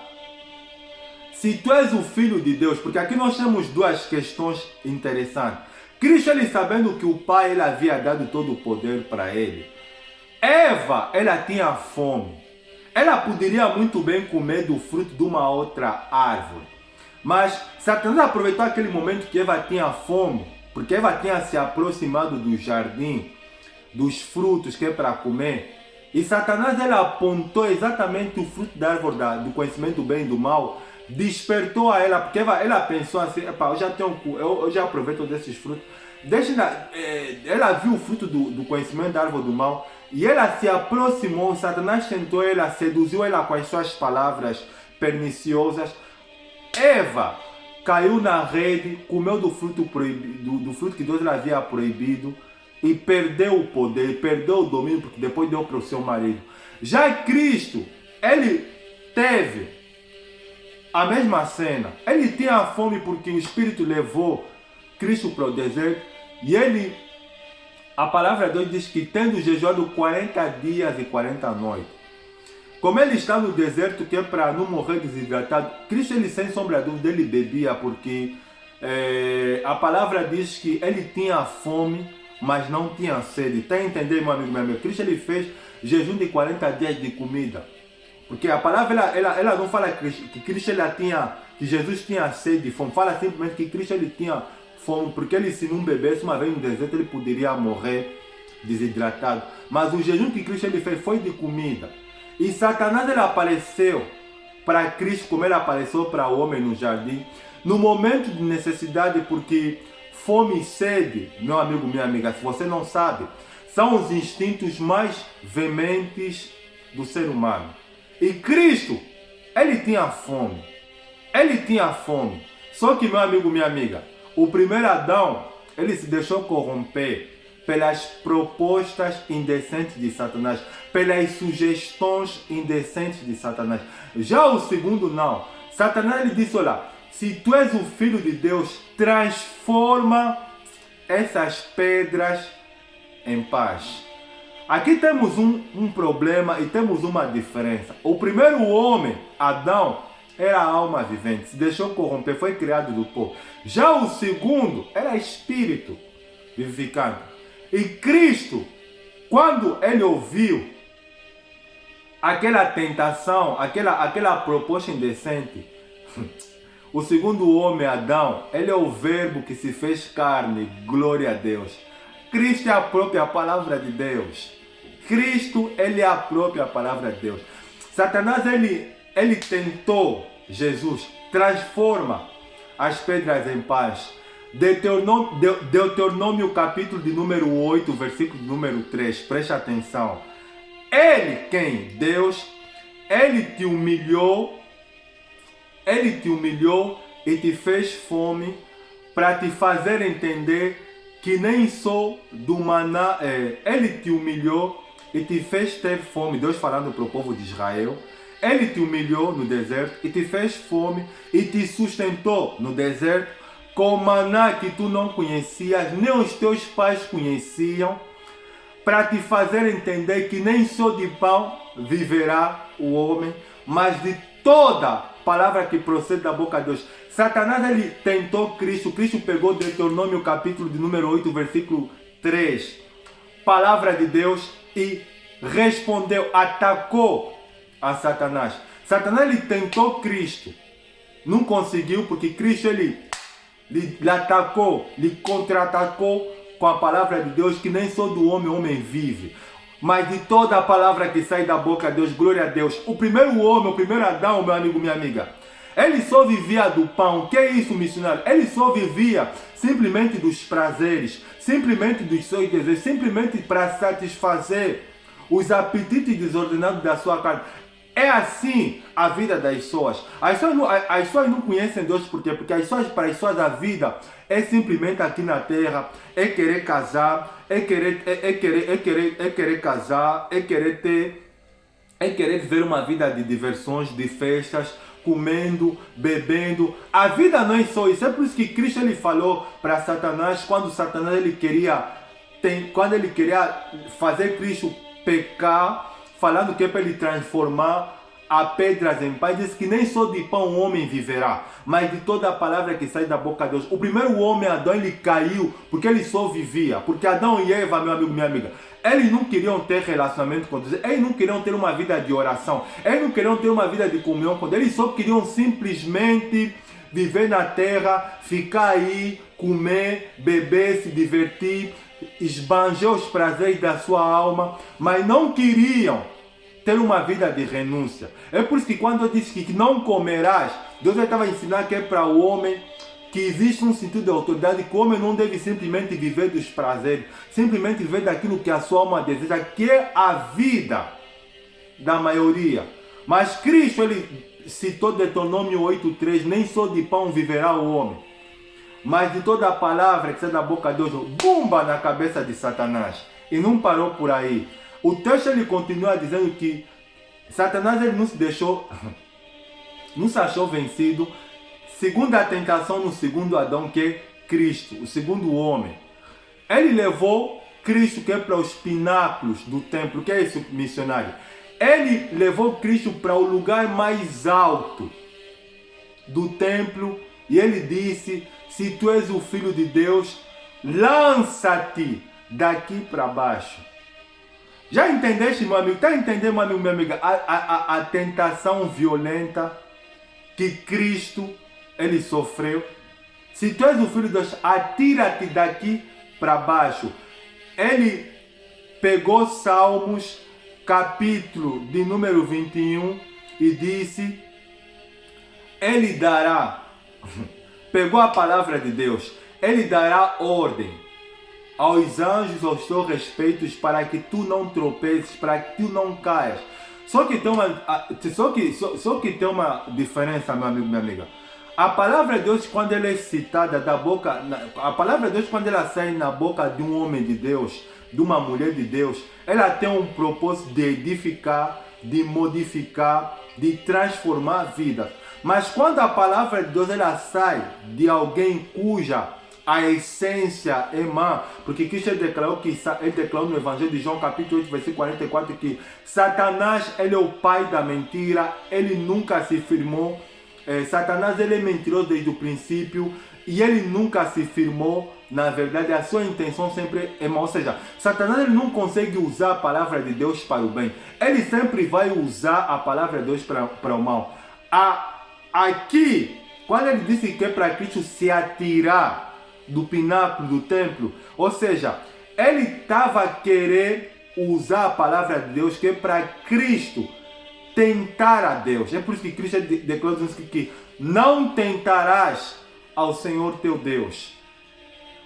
se tu és o Filho de Deus, porque aqui nós temos duas questões interessantes. Cristo, ele sabendo que o Pai ele havia dado todo o poder para ele. Eva, ela tinha fome. Ela poderia muito bem comer do fruto de uma outra árvore. Mas Satanás aproveitou aquele momento que Eva tinha fome, porque Eva tinha se aproximado do jardim, dos frutos que é para comer. E Satanás ele apontou exatamente o fruto da árvore do conhecimento do bem e do mal, despertou a ela, porque ela pensou assim, eu já aproveito desses frutos. Ela viu o fruto do conhecimento da árvore do mal e ela se aproximou. Satanás tentou ela, seduziu ela com as suas palavras perniciosas. Eva caiu na rede, comeu do fruto proibido, do fruto que Deus lhe havia proibido e perdeu o poder, perdeu o domínio, porque depois deu para o seu marido. Já Cristo, ele teve a mesma cena. Ele tinha fome porque o Espírito levou Cristo para o deserto e a palavra de Deus diz que tendo jejuado 40 dias e 40 noites, como ele está no deserto, que é para não morrer desidratado, Cristo, ele sem sombra de dúvida, ele bebia, porque a palavra diz que ele tinha fome, mas não tinha sede. Está a entender, meu amigo, meu amigo? Cristo, ele fez jejum de 40 dias de comida. Porque a palavra, ela não fala que Cristo, que Jesus tinha sede e fome. Fala simplesmente que Cristo, ele tinha fome, porque ele, se não bebesse uma vez no deserto, ele poderia morrer desidratado. Mas o jejum que Cristo, ele fez foi de comida. E Satanás, ele apareceu para Cristo, como ele apareceu para o homem no jardim, no momento de necessidade, porque fome e sede, meu amigo, minha amiga, se você não sabe, são os instintos mais veementes do ser humano. E Cristo, ele tinha fome. Ele tinha fome. Só que, meu amigo, minha amiga, o primeiro Adão, ele se deixou corromper pelas propostas indecentes de Satanás, pelas sugestões indecentes de Satanás. Já o segundo não. Satanás ele disse, olha, se tu és o Filho de Deus, transforma essas pedras em paz. Aqui temos um problema e temos uma diferença. O primeiro homem, Adão, era a alma vivente, se deixou corromper, foi criado do pó. Já o segundo era espírito vivificante. E Cristo, quando ele ouviu aquela tentação, aquela proposta indecente, O segundo homem, Adão, ele é o verbo que se fez carne, glória a Deus. Cristo é a própria palavra de Deus. Cristo, ele é a própria palavra de Deus. Satanás, ele tentou Jesus, transforma as pedras em pães. Deuteronômio capítulo de número 8, versículo de número 3, preste atenção. Ele, quem? Deus, ele te humilhou e te fez fome para te fazer entender que nem só do maná, ele te humilhou e te fez ter fome, Deus falando para o povo de Israel. Ele te humilhou no deserto e te fez fome e te sustentou no deserto com maná que tu não conhecias, nem os teus pais conheciam, para te fazer entender que nem só de pão viverá o homem, mas de toda palavra que procede da boca de Deus. Satanás, ele tentou Cristo. Cristo pegou Deuteronômio capítulo de número 8, versículo 3, palavra de Deus, e respondeu, atacou a Satanás. Satanás, ele tentou Cristo, não conseguiu, porque Cristo ele atacou, lhe contra-atacou com a palavra de Deus, que nem só do homem o homem vive, mas de toda a palavra que sai da boca de Deus, glória a Deus. O primeiro homem, o primeiro Adão, meu amigo, minha amiga, ele só vivia do pão. O que é isso, missionário? Ele só vivia simplesmente dos prazeres, simplesmente dos seus desejos, simplesmente para satisfazer os apetites desordenados da sua carne. É assim a vida das pessoas. As pessoas não conhecem Deus por quê? Porque para as pessoas a vida é simplesmente aqui na terra, é querer casar, é querer casar, é querer viver uma vida de diversões, de festas, comendo, bebendo. A vida não é só isso. É por isso que Cristo ele falou para Satanás, quando Satanás ele queria fazer Cristo pecar, falando que é para ele transformar a pedras em pães, diz que nem só de pão o homem viverá, mas de toda a palavra que sai da boca de Deus. O primeiro homem, Adão, ele caiu porque ele só vivia, porque Adão e Eva, meu amigo, minha amiga, eles não queriam ter relacionamento com Deus, eles não queriam ter uma vida de oração, eles não queriam ter uma vida de comunhão com Deus, eles só queriam simplesmente viver na terra, ficar aí, comer, beber, se divertir, esbanjar os prazeres da sua alma, mas não queriam ter uma vida de renúncia. É por isso que quando eu disse que não comerás, Deus estava ensinando que é para o homem que existe um sentido de autoridade, que o homem não deve simplesmente viver dos prazeres, simplesmente viver daquilo que a sua alma deseja, que é a vida da maioria. Mas Cristo, ele citou Deuteronômio 8:3, nem só de pão viverá o homem, mas de toda a palavra que sai da boca de Deus, bomba na cabeça de Satanás. E não parou por aí. O texto ele continua dizendo que Satanás ele não se achou vencido. Segunda tentação no segundo Adão, que é Cristo, o segundo homem. Ele levou Cristo, que é para os pináculos do templo. Que é isso, missionário? Ele levou Cristo para o lugar mais alto do templo e ele disse: se tu és o Filho de Deus, lança-te daqui para baixo. Já entendeste, meu amigo? Está entendendo, meu amigo, minha amiga, a tentação violenta que Cristo ele sofreu? Se tu és o Filho de Deus, atira-te daqui para baixo. Ele pegou Salmos, capítulo de número 21, e disse: ele dará, pegou a palavra de Deus, ele dará ordem aos anjos aos teus respeitos para que tu não tropeces, para que tu não caias. Só que tem uma diferença, meu amigo, minha amiga. A palavra de Deus, quando ela é citada da boca, a palavra de Deus, quando ela sai na boca de um homem de Deus, de uma mulher de Deus, ela tem um propósito de edificar, de modificar, de transformar vidas. Mas quando a palavra de Deus ela sai de alguém cuja a essência é má, porque Cristo declarou no Evangelho de João capítulo 8, versículo 44, que Satanás ele é o pai da mentira, ele nunca se firmou, Satanás ele é mentiroso desde o princípio e ele nunca se firmou. Na verdade, a sua intenção sempre é má. Ou seja, Satanás ele não consegue usar a palavra de Deus para o bem, ele sempre vai usar a palavra de Deus para o mal. Aqui Quando ele disse que é para Cristo se atirar do pináculo do templo, ou seja, ele estava a querer usar a palavra de Deus que é para Cristo tentar a Deus. É por isso que Cristo declarou que não tentarás ao Senhor teu Deus.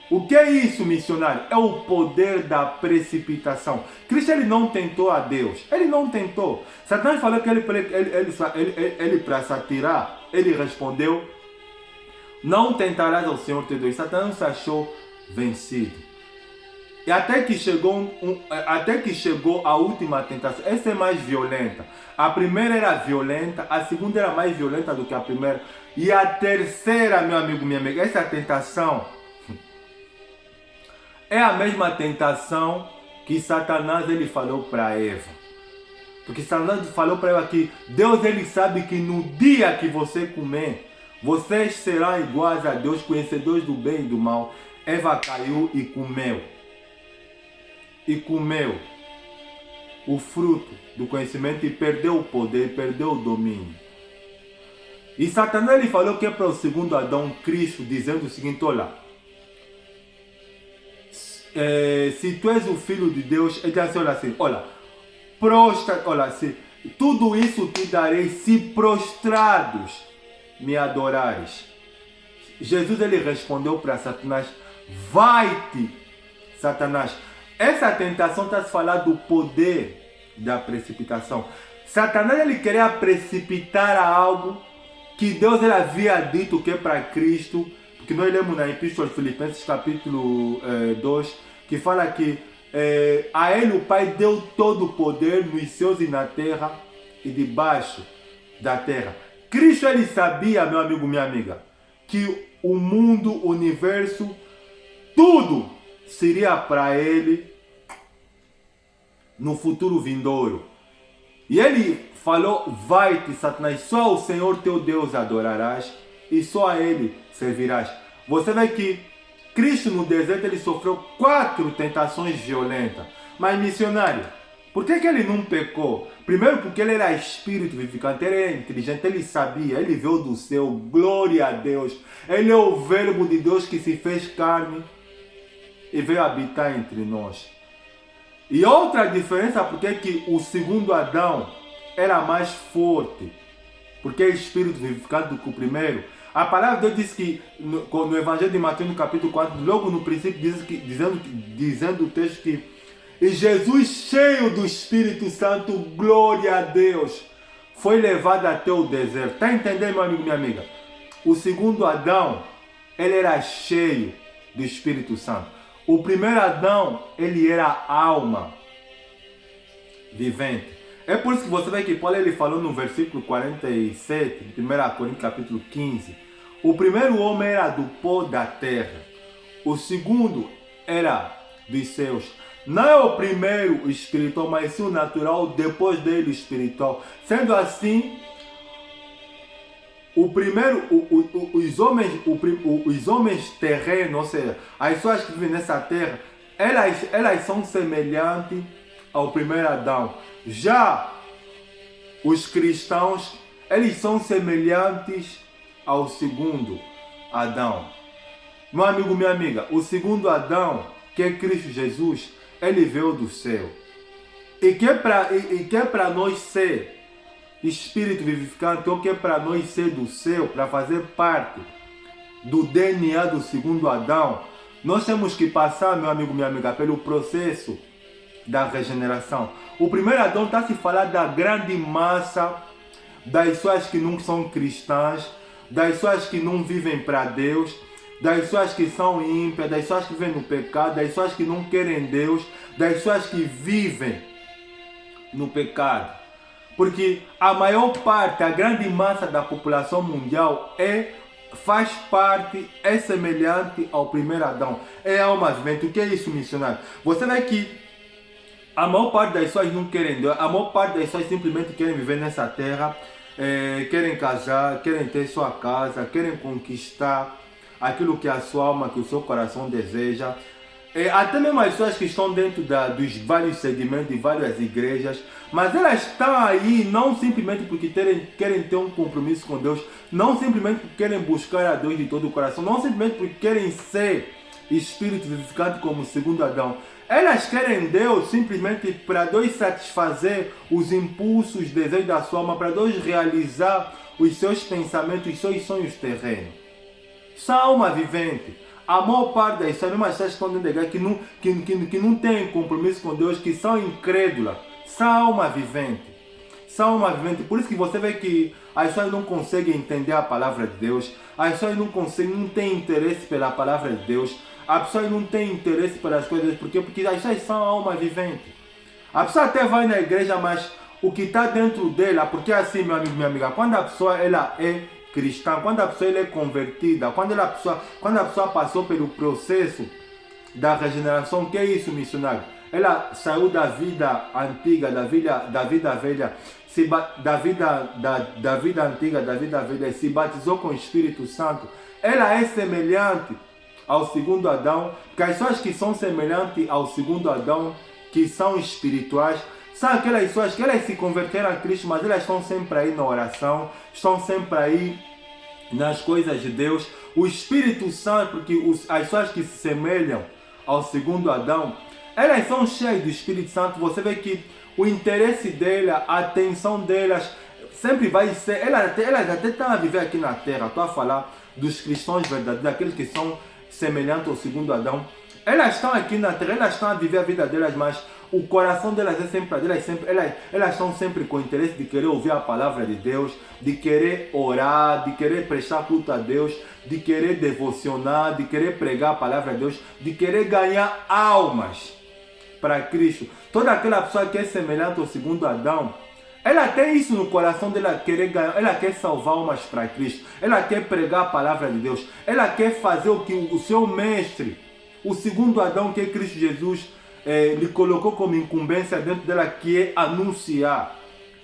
O que é isso, missionário? É o poder da precipitação. Cristo ele não tentou a Deus. Ele não tentou. Satanás falou que ele para se atirar, ele respondeu: não tentarás ao Senhor teu Deus. Satanás se achou vencido. E até que chegou a última tentação. Essa é mais violenta. A primeira era violenta, a segunda era mais violenta do que a primeira. E a terceira, meu amigo, minha amiga, essa tentação é a mesma tentação que Satanás ele falou para Eva. Porque Satanás falou para Eva que Deus ele sabe que no dia que você comer, vocês serão iguais a Deus, conhecedores do bem e do mal. Eva caiu e comeu. E comeu o fruto do conhecimento e perdeu o poder, perdeu o domínio. E Satanás ele falou que é para o segundo Adão, Cristo, dizendo o seguinte: olha, se tu és o filho de Deus, ele disse assim, olha, se tudo isso te darei se prostrados me adorares. Jesus ele respondeu para Satanás: vai-te, Satanás. Essa tentação está a falar do poder da precipitação. Satanás ele queria precipitar algo que Deus ele havia dito que é para Cristo. Porque nós lemos na Epístola de Filipenses capítulo 2, que fala que a ele o Pai deu todo o poder nos céus e na terra e debaixo da terra. Cristo ele sabia, meu amigo, minha amiga, que o mundo, o universo, tudo seria para ele no futuro vindouro. E ele falou: vai-te, Satanás, só ao Senhor teu Deus adorarás e só a ele servirás. Você vê que Cristo no deserto ele sofreu 4 tentações violentas. Mas missionário, por que ele não pecou? Primeiro porque ele era espírito vivificante, ele era inteligente, ele sabia, ele veio do céu, glória a Deus. Ele é o verbo de Deus que se fez carne e veio habitar entre nós. E outra diferença porque que o segundo Adão era mais forte, porque é espírito vivificante do que o primeiro. A palavra de Deus diz que no Evangelho de Mateus, no capítulo 4, logo no princípio, dizendo o texto que e Jesus, cheio do Espírito Santo, glória a Deus, foi levado até o deserto. Está entendendo, meu amigo, minha amiga? O segundo Adão, ele era cheio do Espírito Santo. O primeiro Adão, ele era alma vivente. É por isso que você vê que Paulo ele falou no versículo 47, de 1 Coríntios capítulo 15. O primeiro homem era do pó da terra. O segundo era dos céus. Não é o primeiro o espiritual, mas sim o natural, depois dele o espiritual. Sendo assim, o primeiro, os homens terrenos, ou seja, as pessoas que vivem nessa terra, elas são semelhantes ao primeiro Adão. Já os cristãos, eles são semelhantes ao segundo Adão. Meu amigo, minha amiga, o segundo Adão, que é Cristo Jesus, ele veio do céu. E que é para nós ser espírito vivificante, ou que é para nós ser do céu, para fazer parte do DNA do segundo Adão, nós temos que passar, meu amigo, minha amiga, pelo processo da regeneração. O primeiro Adão está a se falar da grande massa das pessoas que não são cristãs, das pessoas que não vivem para Deus, das pessoas que são ímpias, das pessoas que vivem no pecado, das pessoas que não querem Deus, das pessoas que vivem no pecado. Porque a maior parte, a grande massa da população mundial faz parte, é semelhante ao primeiro Adão. É alma vivente. O que é isso, missionário? Você vê que a maior parte das pessoas não querem Deus, a maior parte das pessoas simplesmente querem viver nessa terra, querem casar, querem ter sua casa, querem conquistar aquilo que a sua alma, que o seu coração deseja. Até mesmo as pessoas que estão dentro dos vários segmentos de várias igrejas, mas elas estão aí não simplesmente porque querem ter um compromisso com Deus, não simplesmente porque querem buscar a Deus de todo o coração, não simplesmente porque querem ser espírito vivificante como segundo Adão. Elas querem Deus simplesmente para Deus satisfazer os impulsos, os desejos da sua alma, para Deus realizar os seus pensamentos, os seus sonhos terrenos. São alma vivente. A maior parte das pessoas, mesmo as pessoas que estão dentro da igreja, que não têm compromisso com Deus, que são incrédulas, são alma vivente. São alma vivente. Por isso que você vê que as pessoas não conseguem entender a palavra de Deus, as pessoas não têm interesse pela palavra de Deus, as pessoas não têm interesse pelas coisas. Por quê? Porque as pessoas são alma vivente. A pessoa até vai na igreja, mas o que está dentro dela, porque assim, meu amigo, minha amiga, quando a pessoa ela é cristã, quando a pessoa ela é convertida, quando a pessoa passou pelo processo da regeneração, que é isso, missionário? Ela saiu da vida antiga, da vida velha, da vida antiga, da vida velha, se batizou com o Espírito Santo. Ela é semelhante ao segundo Adão, que as pessoas que são semelhantes ao segundo Adão, que são espirituais, são aquelas pessoas que elas se converteram a Cristo, mas elas estão sempre aí na oração, estão sempre aí nas coisas de Deus. O Espírito Santo, porque as pessoas que se semelham ao segundo Adão, elas são cheias do Espírito Santo. Você vê que o interesse dela, a atenção delas, sempre vai ser... Elas até estão a viver aqui na Terra. Estou a falar dos cristãos verdadeiros, daqueles que são semelhantes ao segundo Adão. Elas estão aqui na Terra, elas estão a viver a vida delas, mas o coração delas é sempre elas estão sempre com o interesse de querer ouvir a palavra de Deus, de querer orar, de querer prestar culto a Deus, de querer devocionar, de querer pregar a palavra de Deus, de querer ganhar almas para Cristo. Toda aquela pessoa que é semelhante ao segundo Adão, ela tem isso no coração dela, querer ganhar, ela quer salvar almas para Cristo, ela quer pregar a palavra de Deus, ela quer fazer o que o seu mestre, o segundo Adão, que é Cristo Jesus, lhe colocou como incumbência dentro dela, que é anunciar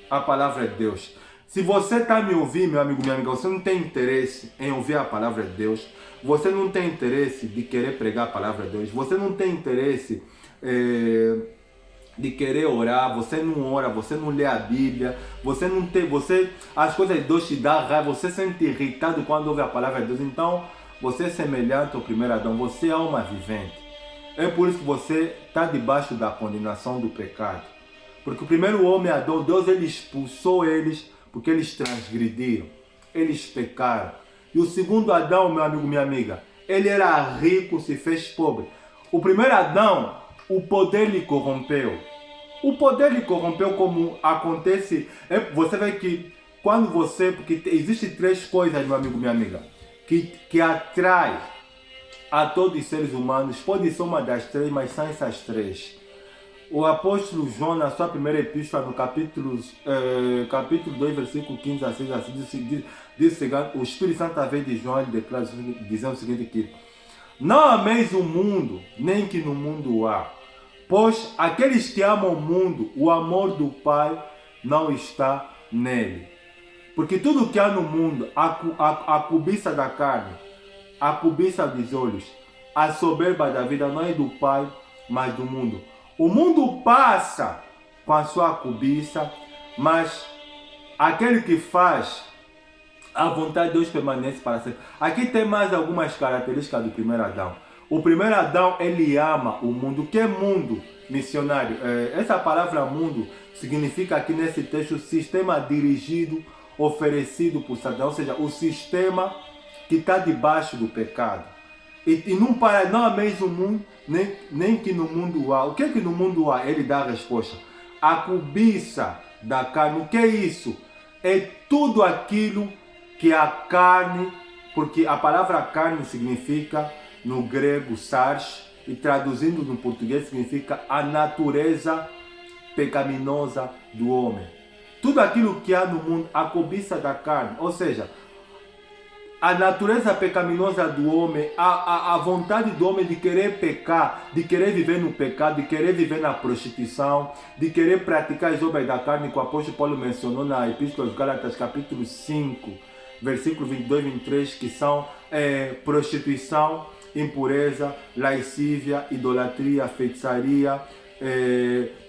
a palavra de Deus. Se você está me ouvindo, meu amigo, minha amiga, você não tem interesse em ouvir a palavra de Deus, você não tem interesse de querer pregar a palavra de Deus, você não tem interesse de querer orar, você não ora, você não lê a Bíblia, as coisas de Deus te dão raiva, você se sente irritado quando ouve a palavra de Deus, então você é semelhante ao primeiro Adão, você é alma vivente. É por isso que você está debaixo da condenação do pecado. Porque o primeiro homem, Adão, Deus ele expulsou eles porque eles transgrediram, eles pecaram. E o segundo Adão, meu amigo, minha amiga, ele era rico, se fez pobre. O primeiro Adão, o poder lhe corrompeu. O poder lhe corrompeu, como acontece. Você vê que quando você... Porque existem três coisas, meu amigo, minha amiga, que atrai a todos os seres humanos. Pode ser uma das três, mas são essas três. O apóstolo João, na sua primeira epístola, no capítulo 2, versículo 15 a 6, diz o seguinte: o Espírito Santo, através de João, ele declara, dizendo o seguinte, que não ameis o mundo, nem que no mundo há. Pois aqueles que amam o mundo, o amor do Pai não está nele. Porque tudo que há no mundo, a cobiça da carne, a cobiça dos olhos, a soberba da vida, não é do Pai, mas do mundo. O mundo passa com a sua cobiça, mas aquele que faz a vontade de Deus permanece para sempre. Aqui tem mais algumas características do primeiro Adão. O primeiro Adão, ele ama o mundo. O que é mundo, missionário? Essa palavra mundo significa aqui nesse texto sistema dirigido, oferecido por Satanás, ou seja, o sistema que está debaixo do pecado. E não ameis o mundo, nem que no mundo há. O que é que no mundo há? Ele dá a resposta. A cobiça da carne. O que é isso? É tudo aquilo que a carne, porque a palavra carne significa no grego sars, e traduzindo no português significa a natureza pecaminosa do homem. Tudo aquilo que há no mundo, a cobiça da carne, ou seja, a natureza pecaminosa do homem, a vontade do homem de querer pecar, de querer viver no pecado, de querer viver na prostituição, de querer praticar as obras da carne, que o apóstolo Paulo mencionou na Epístola aos Gálatas, capítulo 5, versículo 22 e 23, que são prostituição, impureza, lascívia, idolatria, feitiçaria,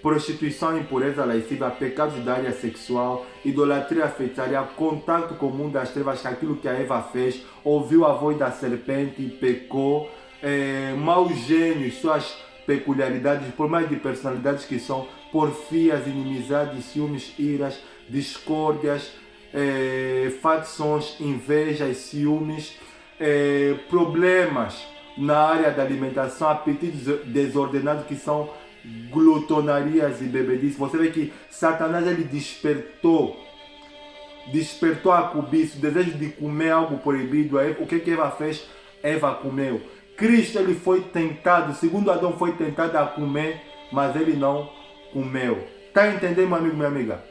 prostituição, impureza, lascívia, pecados da área sexual, idolatria, feitiçaria, contato com o mundo das trevas, que é aquilo que a Eva fez, ouviu a voz da serpente e pecou, maus gênios, suas peculiaridades, problemas de personalidades que são porfias, inimizades, ciúmes, iras, discórdias, facções, invejas, ciúmes, problemas na área da alimentação, apetites desordenados que são glutonarias e bebedices. Você vê que Satanás ele despertou a cobiça, o desejo de comer algo proibido. O que Eva fez? Eva comeu. Cristo ele foi tentado, segundo Adão foi tentado a comer, mas ele não comeu. Está entendendo, meu amigo, minha amiga?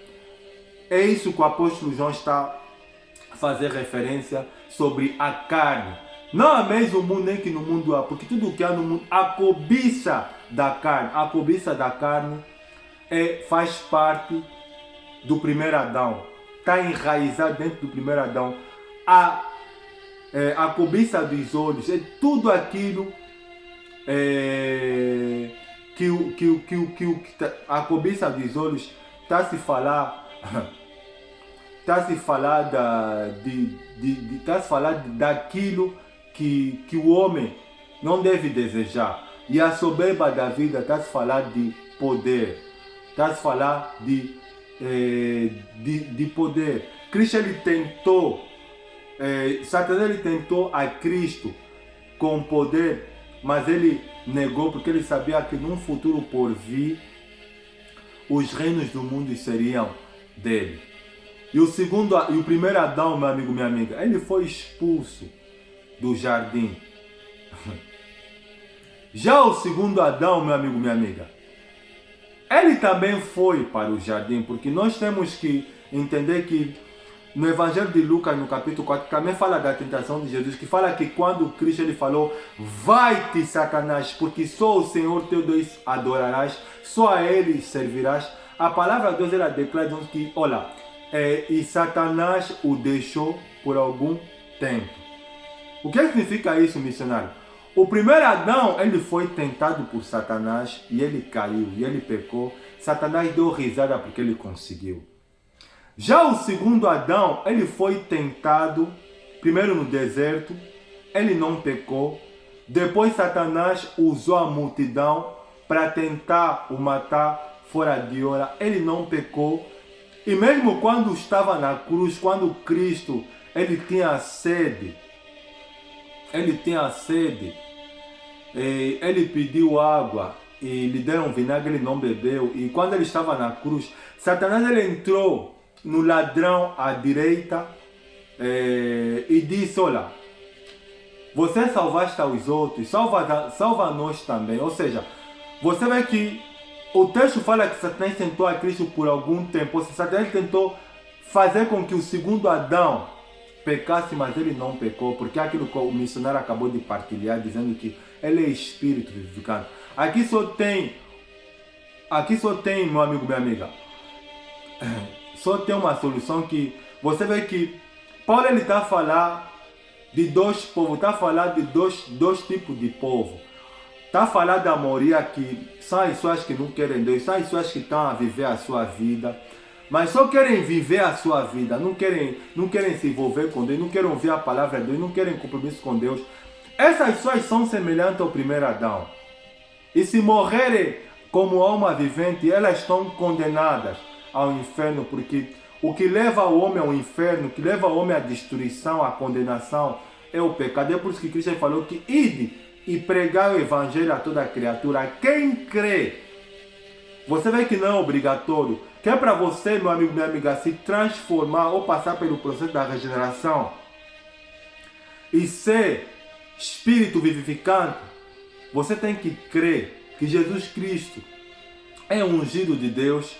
É isso que o apóstolo João está a fazer referência sobre a carne. Não há mesmo mundo, nem que no mundo há, porque tudo que há no mundo, a cobiça da carne faz parte do primeiro Adão. Está enraizado dentro do primeiro Adão. A cobiça dos olhos é tudo aquilo a cobiça dos olhos está se falar daquilo que o homem não deve desejar. E a soberba da vida está se falar de poder, está se falar de poder. Cristo ele tentou, Satanás ele tentou a Cristo com poder, mas ele negou porque ele sabia que num futuro por vir os reinos do mundo seriam dele. E o primeiro Adão, meu amigo, minha amiga, ele foi expulso do jardim. Já o segundo Adão, meu amigo, minha amiga, ele também foi para o jardim, porque nós temos que entender que no Evangelho de Lucas, no capítulo 4, também fala da tentação de Jesus, que fala que quando Cristo ele falou: vai-te, Satanás, porque só o Senhor teu Deus adorarás, só a Ele servirás. A palavra de Deus ela declara que, olha, e Satanás o deixou por algum tempo. O que significa isso, missionário? O primeiro Adão, ele foi tentado por Satanás e ele caiu, e ele pecou. Satanás deu risada porque ele conseguiu. Já o segundo Adão, ele foi tentado, primeiro no deserto, ele não pecou. Depois Satanás usou a multidão para tentar o matar fora de hora, ele não pecou. E mesmo quando estava na cruz, quando Cristo, ele tinha sede, ele pediu água e lhe deram vinagre, ele não bebeu. E quando ele estava na cruz, Satanás ele entrou no ladrão à direita e disse: olha, você salvaste aos outros, salva nós também. Ou seja, você vê que o texto fala que Satanás tentou a Cristo por algum tempo. Ou seja, Satanás tentou fazer com que o segundo Adão pecasse, mas ele não pecou, porque aquilo que o missionário acabou de partilhar, dizendo que ele é espírito vivificante. Aqui só tem, meu amigo, minha amiga, só tem uma solução, que você vê que Paulo ele está a falar de dois povos, está a falar de dois tipos de povo. Está a falar da maioria que são as pessoas que não querem Deus, são as pessoas que estão a viver a sua vida, mas só querem viver a sua vida, não querem se envolver com Deus, não querem ouvir a palavra de Deus, não querem compromisso com Deus. Essas pessoas são semelhantes ao primeiro Adão. E se morrerem como alma vivente, elas estão condenadas ao inferno, porque o que leva o homem ao inferno, o que leva o homem à destruição, à condenação, é o pecado. É por isso que Cristo falou que ide e pregar o evangelho a toda criatura. Quem crê, você vê que não é obrigatório, que é para você, meu amigo, minha amiga, se transformar ou passar pelo processo da regeneração e ser espírito vivificante, você tem que crer que Jesus Cristo é ungido de Deus.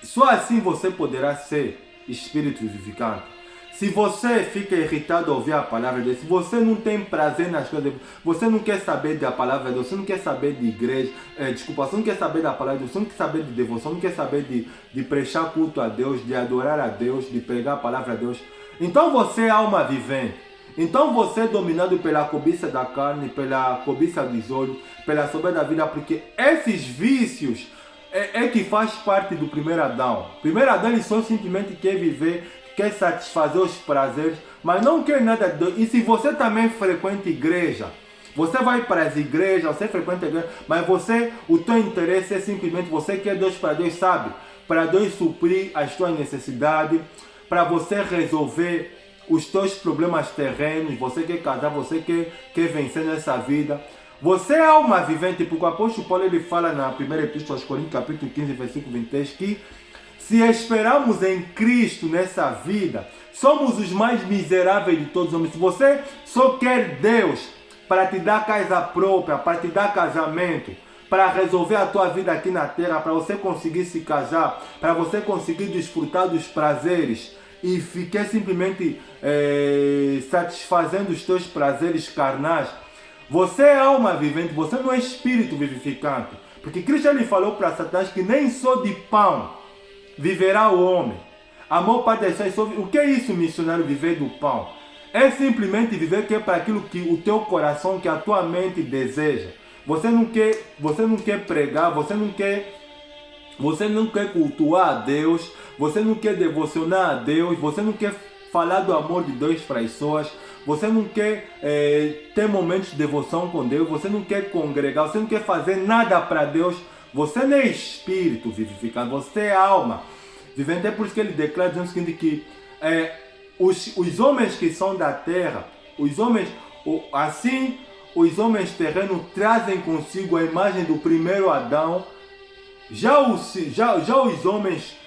Só assim você poderá ser espírito vivificante. Se você fica irritado ao ouvir a palavra de Deus, se você não tem prazer nas coisas de Deus, você não quer saber da palavra de Deus, você não quer saber de igreja, você não quer saber da palavra de Deus, você não quer saber de devoção, não quer saber de prestar culto a Deus, de adorar a Deus, de pregar a palavra a Deus, então você é alma vivente. Então você é dominado pela cobiça da carne, pela cobiça dos olhos, pela soberba da vida, porque esses vícios é que faz parte do primeiro Adão. O primeiro Adão ele só simplesmente quer viver, quer satisfazer os prazeres, mas não quer nada. E se você também frequenta igreja, você vai para as igrejas, você frequenta a igreja, mas o teu interesse é simplesmente, você quer Deus para Deus, sabe? Para Deus suprir as tuas necessidades, para você resolver os teus problemas terrenos, você quer casar, você quer vencer nessa vida. Você é alma vivente, porque o apóstolo Paulo ele fala na primeira epístola aos Coríntios, capítulo 15, versículo 23, que se esperamos em Cristo nessa vida, somos os mais miseráveis de todos os homens. Se você só quer Deus para te dar casa própria, para te dar casamento, para resolver a tua vida aqui na terra, para você conseguir se casar, para você conseguir desfrutar dos prazeres e ficar simplesmente satisfazendo os teus prazeres carnais, você é alma vivente, você não é espírito vivificante. Porque Cristo ele falou para Satanás que nem só de pão viverá o homem. A maior parte das pessoas, o que é isso, missionário, viver do pão? É simplesmente viver que é para aquilo que o teu coração, que a tua mente deseja. Você não quer pregar, você não quer cultuar a Deus, você não quer devocionar a Deus, você não quer falar do amor de Deus para as pessoas, você não quer ter momentos de devoção com Deus, você não quer congregar, você não quer fazer nada para Deus. Você não é espírito vivificado, você é alma vivente. É por isso que ele declara dizendo o seguinte, que os homens que são da terra, os homens terrenos trazem consigo a imagem do primeiro Adão. Já os homens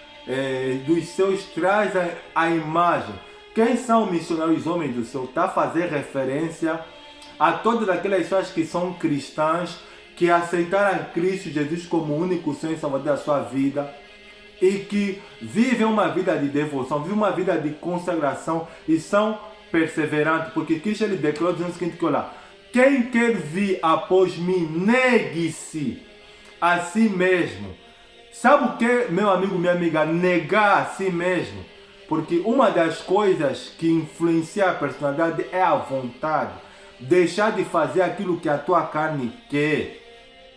dos céus trazem a imagem. Quem são missionários homens do céu? Está a fazer referência a todas aquelas pessoas que são cristãs, que aceitaram Cristo Jesus como o único Senhor e Salvador da sua vida e que vivem uma vida de devoção, vivem uma vida de consagração e são perseverantes, porque Cristo ele declarou dizendo o seguinte, que olha, quem quer vir após mim, negue-se a si mesmo. Sabe o que, meu amigo, minha amiga, negar a si mesmo? Porque uma das coisas que influencia a personalidade é a vontade. Deixar de fazer aquilo que a tua carne quer.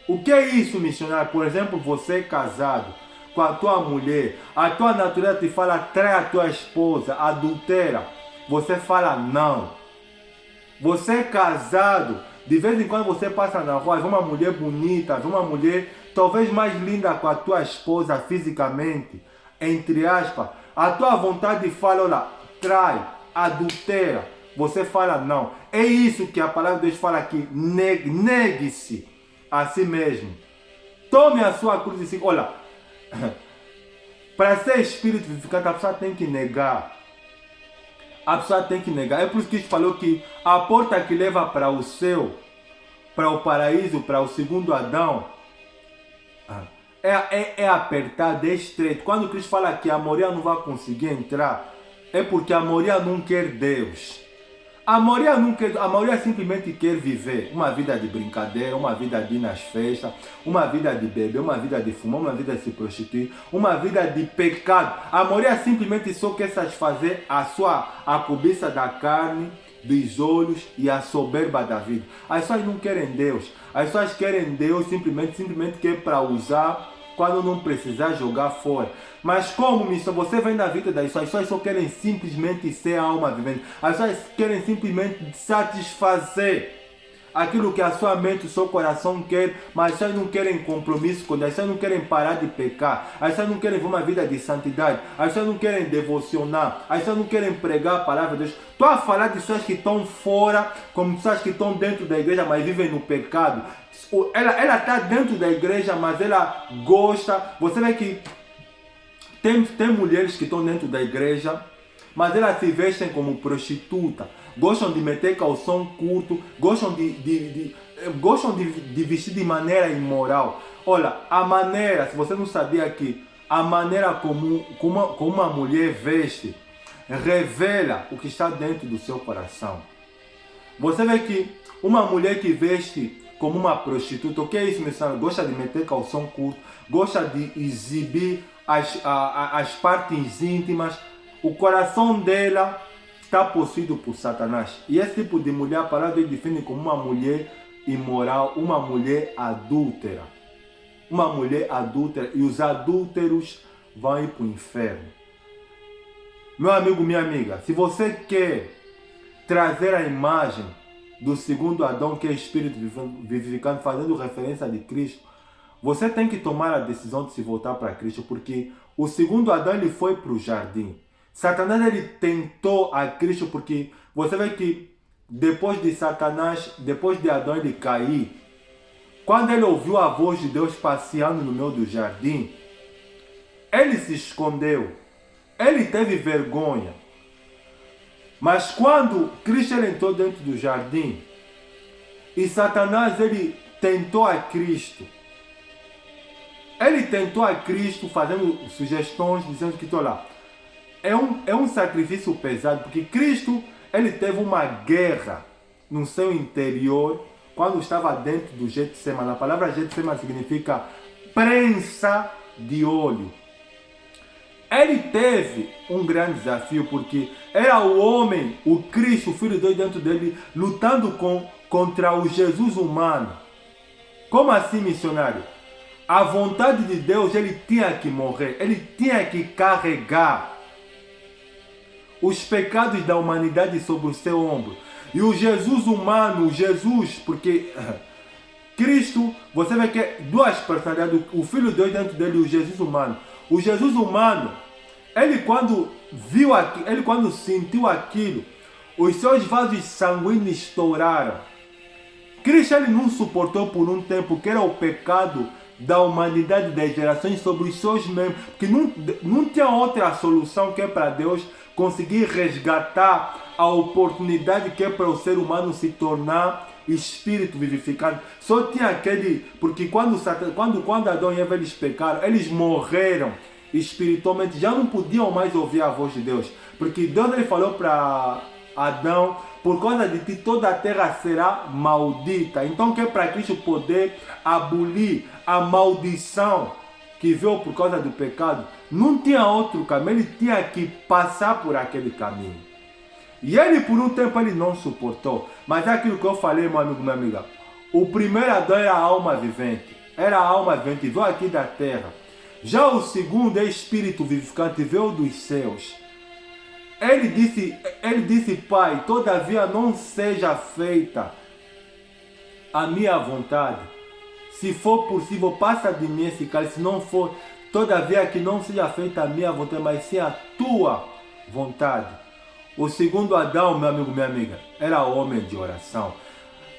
O que é isso, missionário? Por exemplo, você casado com a tua mulher, a tua natureza te fala, trai a tua esposa, adultera. Você fala não. Você é casado, de vez em quando você passa na rua, vê uma mulher bonita, vê uma mulher talvez mais linda com a tua esposa fisicamente, entre aspas, a tua vontade fala, olha, trai, adultera. Você fala não. É isso que a palavra de Deus fala aqui. Negue-se a si mesmo. Tome a sua cruz e diga, olha, para ser espírito vivificante, a pessoa tem que negar. A pessoa tem que negar. É por isso que Cristo falou que a porta que leva para o céu, para o paraíso, para o segundo Adão, é apertada, é estreito. Quando Cristo fala que a Moria não vai conseguir entrar, é porque a Moria não quer Deus. A Moria simplesmente quer viver uma vida de brincadeira, uma vida de ir nas festas, uma vida de beber, uma vida de fumar, uma vida de se prostituir, uma vida de pecado. A Moria simplesmente só quer satisfazer a cobiça da carne, dos olhos e a soberba da vida. As pessoas não querem Deus. As pessoas querem Deus simplesmente que é para usar quando não precisar jogar fora. Mas como, missão, você vem na vida das pessoas, as pessoas só querem simplesmente ser alma vivente. As pessoas querem simplesmente satisfazer aquilo que a sua mente, o seu coração quer, mas as pessoas não querem compromisso com Deus, as pessoas não querem parar de pecar, as pessoas não querem ver uma vida de santidade, as pessoas não querem devocionar, as pessoas não querem pregar a palavra de Deus. Estou a falar de pessoas que estão fora, como pessoas que estão dentro da igreja, mas vivem no pecado. Ela está dentro da igreja, mas ela gosta. Você vê que tem mulheres que estão dentro da igreja, mas elas se vestem como prostituta. Gostam de meter calção curto, gostam de vestir de maneira imoral. Olha, a maneira, se você não sabia que a maneira como uma mulher veste revela o que está dentro do seu coração. Você vê que uma mulher que veste como uma prostituta, o que é isso, meu senhor? Gosta de meter calção curto, gosta de exibir as partes íntimas. O coração dela está possuído por Satanás. E esse tipo de mulher, a palavra define como uma mulher imoral, uma mulher adúltera. Uma mulher adúltera, e os adúlteros vão ir para o inferno. Meu amigo, minha amiga, se você quer trazer a imagem do segundo Adão, que é Espírito vivificante, fazendo referência de Cristo, você tem que tomar a decisão de se voltar para Cristo, porque o segundo Adão ele foi para o jardim. Satanás ele tentou a Cristo, porque você vê que depois de Satanás, depois de Adão ele cair, quando ele ouviu a voz de Deus passeando no meio do jardim, ele se escondeu, ele teve vergonha. Mas quando Cristo ele entrou dentro do jardim, e Satanás ele tentou a Cristo, fazendo sugestões, dizendo que lá, é um sacrifício pesado, porque Cristo ele teve uma guerra no seu interior quando estava dentro do Getsemane. A palavra Getsemane significa prensa de óleo. Ele teve um grande desafio, porque era o homem, o Cristo, o Filho de Deus dentro dele, lutando contra o Jesus humano. Como assim, missionário? A vontade de Deus, ele tinha que morrer, ele tinha que carregar os pecados da humanidade sobre o seu ombro. E o Jesus humano, o Jesus, porque Cristo, você vê que é duas personalidades, o Filho de Deus dentro dele e o Jesus humano. O Jesus humano, ele quando viu aquilo, ele quando sentiu aquilo, os seus vasos sanguíneos estouraram. Cristo ele não suportou por um tempo, que era o pecado da humanidade, das gerações sobre os seus membros, porque não tinha outra solução que é para Deus conseguir resgatar a oportunidade que é para o ser humano se tornar espírito vivificante. Só tinha aquele, porque quando Adão e Eva eles pecaram, eles morreram espiritualmente, já não podiam mais ouvir a voz de Deus, porque Deus ele falou para Adão: por causa de ti toda a terra será maldita. Então que é para Cristo poder abolir a maldição que veio por causa do pecado, não tinha outro caminho, ele tinha que passar por aquele caminho. E ele por um tempo ele não suportou. Mas é aquilo que eu falei, meu amigo, minha amiga. O primeiro Adão era a alma vivente. Veio aqui da terra. Já o segundo é espírito vivificante, veio dos céus. Ele disse, Pai, todavia não seja feita a minha vontade. Se for possível, passa de mim esse cálice. Se não for, todavia que não seja feita a minha vontade, mas sim a tua vontade. O segundo Adão, meu amigo, minha amiga, era homem de oração.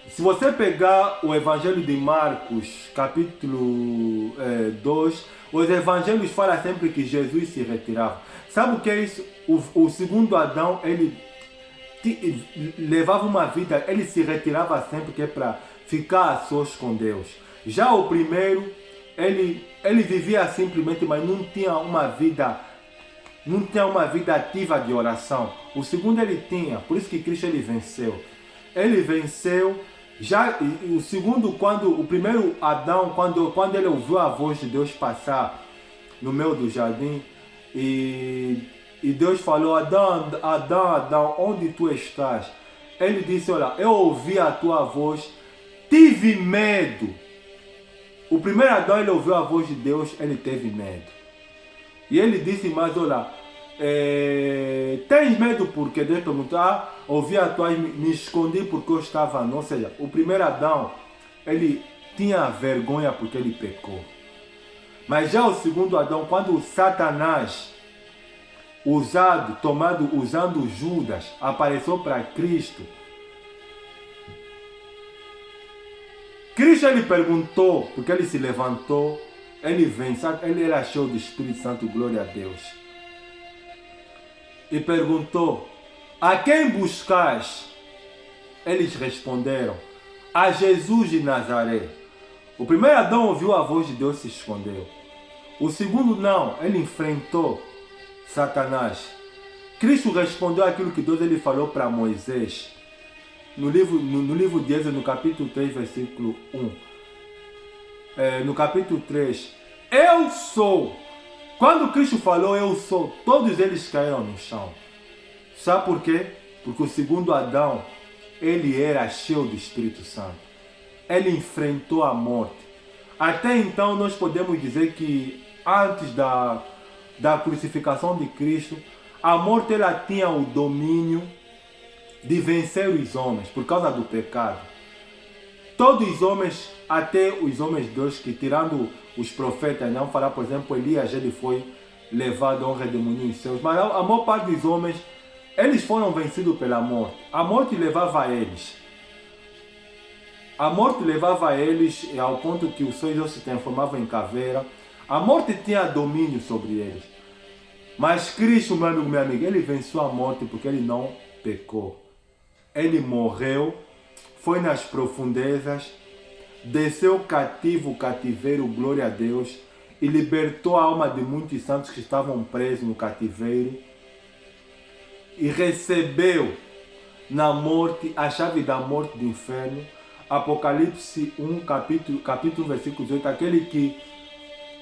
Se você pegar o Evangelho de Marcos, capítulo 2, os evangelhos falam sempre que Jesus se retirava. Sabe o que é isso? O segundo Adão, ele levava uma vida, ele se retirava sempre, que é para ficar a sós com Deus. Já o primeiro, ele vivia simplesmente, mas não tinha uma vida ativa de oração. O segundo ele tinha, por isso que Cristo ele venceu. Ele venceu. Já o segundo, o primeiro Adão, quando ele ouviu a voz de Deus passar no meio do jardim, e Deus falou: Adão, Adão, Adão, onde tu estás? Ele disse: olha, eu ouvi a tua voz, tive medo. O primeiro Adão, ele ouviu a voz de Deus, ele teve medo. E ele disse mais: olha, tens medo porque Deus perguntou, ouvi a tua, me escondi porque eu estava nu. Ou seja, o primeiro Adão, ele tinha vergonha porque ele pecou. Mas já o segundo Adão, quando Satanás, usando Judas, apareceu para Cristo, Cristo ele perguntou, porque ele se levantou, ele venceu, ele era cheio do Espírito Santo, glória a Deus. E perguntou: a quem buscais? Eles responderam: a Jesus de Nazaré. O primeiro Adão ouviu a voz de Deus e se escondeu. O segundo não, ele enfrentou Satanás. Cristo respondeu aquilo que Deus ele falou para Moisés. No livro de Êxodo, no capítulo 3, versículo 1. No capítulo 3. Eu sou. Quando Cristo falou eu sou, todos eles caíram no chão. Sabe por quê? Porque o segundo Adão, ele era cheio do Espírito Santo. Ele enfrentou a morte. Até então nós podemos dizer que antes da crucificação de Cristo, a morte ela tinha o domínio de vencer os homens por causa do pecado. Todos os homens, até os homens de Deus, que tirando os profetas, não falar, por exemplo, Elias, ele foi levado a um redemoinho dos céus, mas a maior parte dos homens, eles foram vencidos pela morte. A morte levava a eles. A morte levava a eles ao ponto que os seus se transformavam em caveira. A morte tinha domínio sobre eles. Mas Cristo, meu amigo, minha amiga, ele venceu a morte porque ele não pecou. Ele morreu, foi nas profundezas, desceu cativo o cativeiro, glória a Deus, e libertou a alma de muitos santos que estavam presos no cativeiro. E recebeu na morte a chave da morte do inferno. Apocalipse 1, capítulo versículo 18, aquele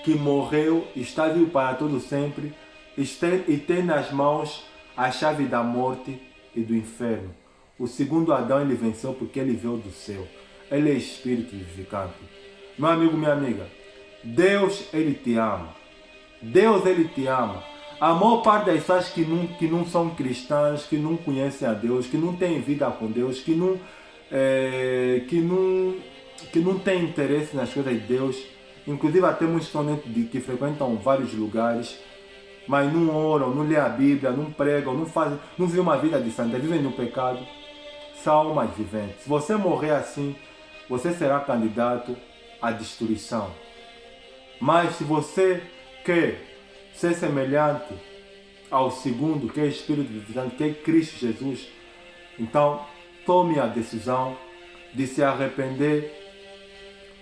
que morreu, está vivo para todo sempre, e tem nas mãos a chave da morte e do inferno. O segundo Adão ele venceu porque ele veio do céu. Ele é espírito vivificante. Meu amigo, minha amiga, Deus ele te ama. Deus ele te ama. A maior parte das pessoas que não são cristãs, que não conhecem a Deus, que não têm vida com Deus, que não têm interesse nas coisas de Deus, inclusive até muitos que frequentam vários lugares, mas não oram, não lêem a Bíblia, não pregam, não vivem uma vida de santidade, vivem no pecado, são almas viventes. Se você morrer assim, você será candidato à destruição. Mas se você quer ser semelhante ao segundo, que é Espírito Vivente, que é Cristo Jesus, então tome a decisão de se arrepender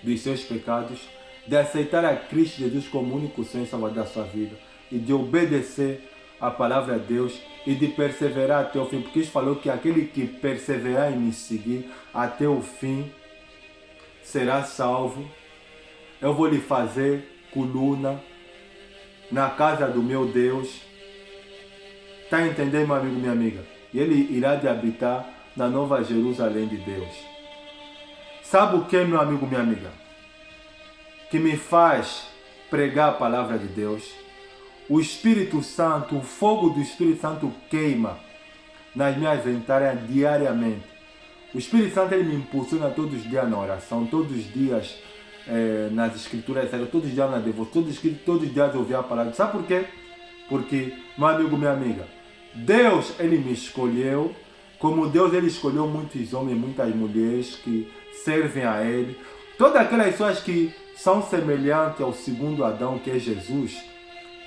dos seus pecados, de aceitar a Cristo Jesus como único Senhor e Salvador da sua vida e de obedecer a palavra de Deus e de perseverar até o fim, porque Ele falou que aquele que perseverar em me seguir até o fim será salvo. Eu vou lhe fazer coluna na casa do meu Deus. Está entendendo, meu amigo, minha amiga? E Ele irá de habitar na Nova Jerusalém de Deus. Sabe o que, meu amigo, minha amiga, que me faz pregar a palavra de Deus? O Espírito Santo, o fogo do Espírito Santo queima nas minhas entradas diariamente. O Espírito Santo ele me impulsiona todos os dias na oração, todos os dias nas escrituras, todos os dias na devoção, todos os dias eu ouvir a palavra. Sabe por quê? Porque, meu amigo, minha amiga, Deus ele me escolheu, como Deus ele escolheu muitos homens, muitas mulheres que servem a Ele. Todas aquelas pessoas que são semelhantes ao segundo Adão, que é Jesus,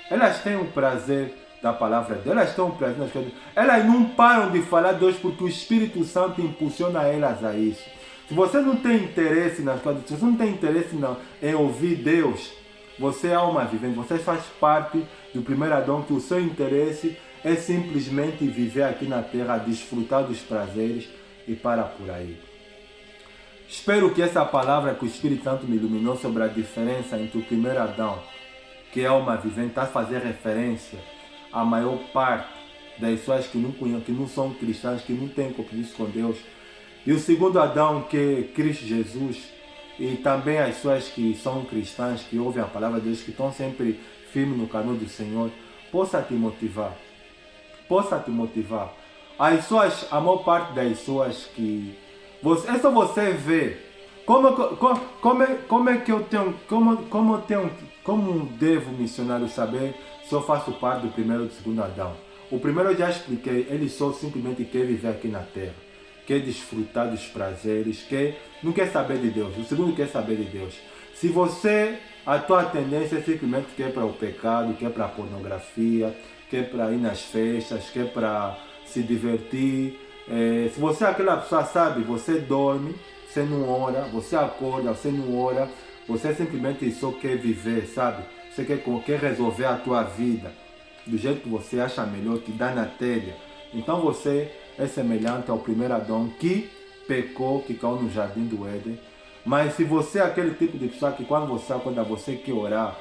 elas têm o prazer da palavra de Deus, elas têm o prazer das coisas. Elas não param de falar de Deus porque o Espírito Santo impulsiona elas a isso. Se você não tem interesse nas coisas, se você não tem interesse em ouvir Deus, você é alma vivente, você faz parte do primeiro Adão, que o seu interesse é simplesmente viver aqui na terra, desfrutar dos prazeres e para por aí. Espero que essa palavra que o Espírito Santo me iluminou sobre a diferença entre o primeiro Adão, que é alma vivente, está a fazer referência à maior parte das pessoas que não são cristãs, que não têm compromisso com Deus, e o segundo Adão, que é Cristo Jesus, e também as pessoas que são cristãs, que ouvem a palavra de Deus, que estão sempre firmes no caminho do Senhor, possa te motivar. Possa te motivar. As pessoas, a maior parte das pessoas que... é só você ver como é que eu tenho... Como devo, missionário, saber se eu faço parte do primeiro e do segundo Adão? O primeiro eu já expliquei, ele só simplesmente quer viver aqui na terra, quer desfrutar dos prazeres, não quer saber de Deus. O segundo quer saber de Deus. Se você, a tua tendência é simplesmente quer para o pecado, quer para a pornografia, quer para ir nas festas, quer para se divertir, se você é aquela pessoa, sabe, você dorme, você não ora, você acorda, você não ora, você simplesmente só quer viver, sabe? Você quer resolver a tua vida do jeito que você acha melhor, que dá na telha. Então você é semelhante ao primeiro Adão que pecou, que caiu no jardim do Éden. Mas se você é aquele tipo de pessoa que quando você acorda, você quer orar,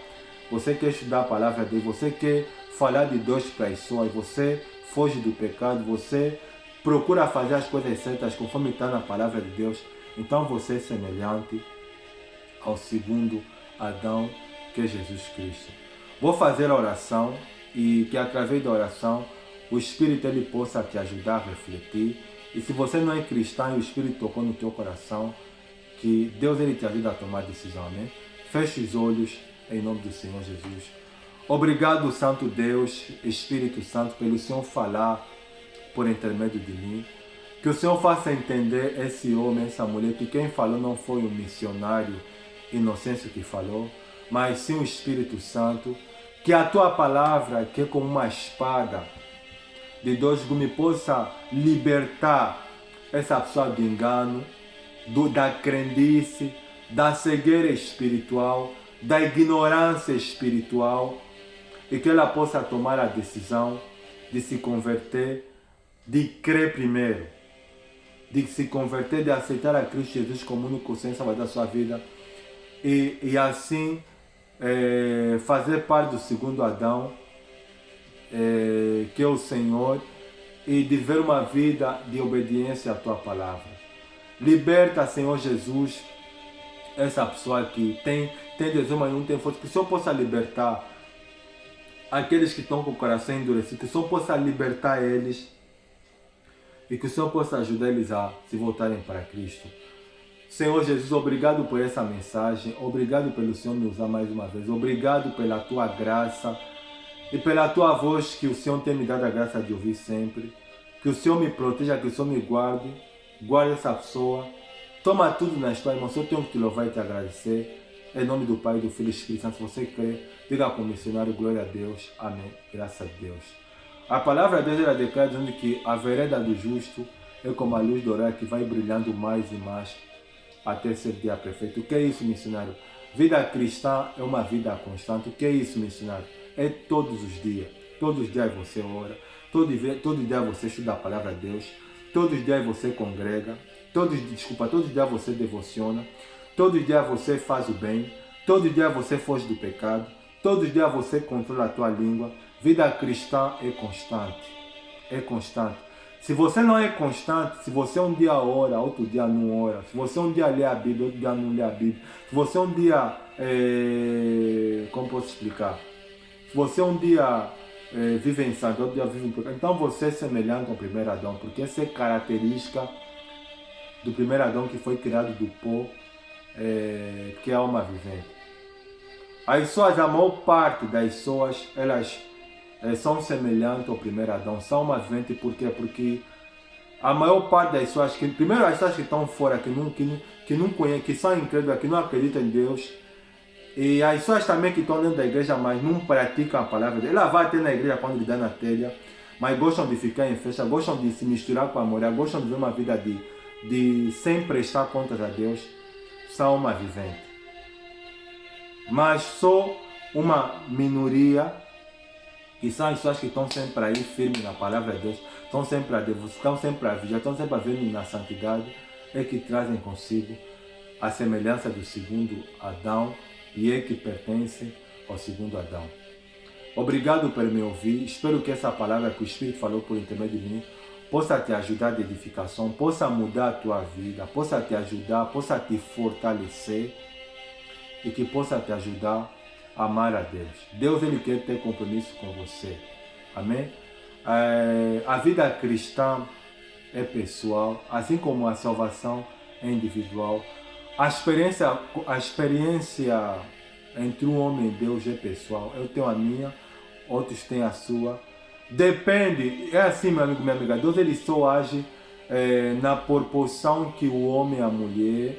você quer estudar a palavra de Deus, você quer falar de Deus para as pessoas, você foge do pecado, você procura fazer as coisas certas conforme está na palavra de Deus, então você é semelhante ao segundo Adão, que é Jesus Cristo. Vou fazer a oração e que através da oração o Espírito ele possa te ajudar a refletir. E se você não é cristão e o Espírito tocou no teu coração, que Deus ele te ajuda a tomar decisão, amém? Feche os olhos em nome do Senhor Jesus. Obrigado, Santo Deus, Espírito Santo, pelo Senhor falar por intermédio de mim. Que o Senhor faça entender esse homem, essa mulher, que quem falou não foi um missionário Inocêncio que falou, mas sim o Espírito Santo. Que a tua palavra, que é como uma espada de dois gumes, possa libertar essa pessoa do engano, da crendice, da cegueira espiritual, da ignorância espiritual, e que ela possa tomar a decisão de se converter, de crer primeiro, de se converter, de aceitar a Cristo Jesus como único Senhor e Salvador da sua vida, e assim fazer parte do segundo Adão, que é o Senhor, e de ver uma vida de obediência à tua palavra. Liberta, Senhor Jesus, essa pessoa que tem desejo, mas não tem força. Que o Senhor possa libertar aqueles que estão com o coração endurecido. Que o Senhor possa libertar eles. E que o Senhor possa ajudar eles a se voltarem para Cristo. Senhor Jesus, obrigado por essa mensagem. Obrigado pelo Senhor me usar mais uma vez. Obrigado pela tua graça e pela tua voz que o Senhor tem me dado a graça de ouvir sempre. Que o Senhor me proteja, que o Senhor me guarde. Guarda essa pessoa. Toma tudo nas tuas mãos. Eu tenho que te louvar e te agradecer. Em nome do Pai, do Filho e do Espírito Santo. Se você crê, diga com o missionário, glória a Deus. Amém. Graças a Deus. A palavra de Deus ela declara dizendo que a vereda do justo é como a luz do horário que vai brilhando mais e mais até ser dia perfeito. O que é isso, missionário? Vida cristã é uma vida constante. O que é isso, missionário? É todos os dias. Todos os dias você ora. Todo dia você estuda a palavra de Deus. Todos os dias você congrega. Todos os dias você devociona. Todos os dias você faz o bem. Todos os dias você foge do pecado. Todos os dias você controla a tua língua. Vida cristã é constante. É constante. Se você não é constante, se você um dia ora, outro dia não ora, se você um dia lê a Bíblia, outro dia não lê a Bíblia, se você um dia, como posso explicar? Se você um dia vive em santo, outro dia vive em pecado, então você é semelhante ao primeiro Adão, porque essa é característica do primeiro Adão que foi criado do pó, que é a alma vivente. As pessoas, a maior parte das pessoas, elas são semelhantes ao primeiro Adão, são alma vivente, por quê? Porque a maior parte das pessoas, primeiro as pessoas que estão fora, que não conhecem, que são incrédulas, que não acreditam em Deus, e as pessoas também que estão dentro da igreja, mas não praticam a palavra de Deus. Ela vai até na igreja quando lhe dá na telha, mas gostam de ficar em festa, gostam de se misturar com a mulher, gostam de ver uma vida de sem prestar contas a Deus, são alma vivente. Mas só uma minoria, que são as pessoas que estão sempre aí firmes na palavra de Deus, estão sempre a Deus, estão sempre a vigiar, estão sempre a ver na santidade, é que trazem consigo a semelhança do segundo Adão e é que pertence ao segundo Adão. Obrigado por me ouvir. Espero que essa palavra que o Espírito falou por intermédio de mim possa te ajudar de edificação, possa mudar a tua vida, possa te ajudar, possa te fortalecer e que possa te ajudar a amar a Deus. Deus ele quer ter compromisso com você. Amém? A vida cristã é pessoal, assim como a salvação é individual. A experiência entre um homem e Deus é pessoal. Eu tenho a minha, outros têm a sua. Depende, é assim, meu amigo, minha amiga. Deus ele só age na proporção que o homem e a mulher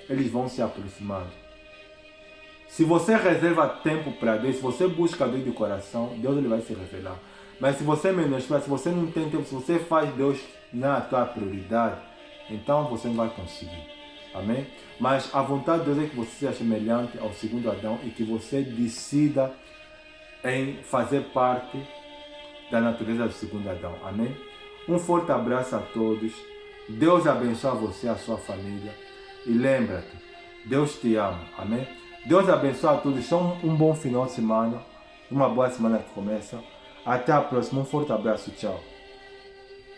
eles vão se aproximando. Se você reserva tempo para Deus, se você busca Deus de coração, Deus ele vai se revelar. Mas se você menospreza, se você não tem tempo, se você faz Deus na tua prioridade, então você não vai conseguir. Amém? Mas a vontade de Deus é que você seja semelhante ao segundo Adão e que você decida em fazer parte da natureza do segundo Adão. Amém? Um forte abraço a todos. Deus abençoe você e a sua família. E lembra-te, Deus te ama. Amém? Deus abençoe a todos. Um bom final de semana. Uma boa semana que começa. Até a próxima. Um forte abraço. Tchau.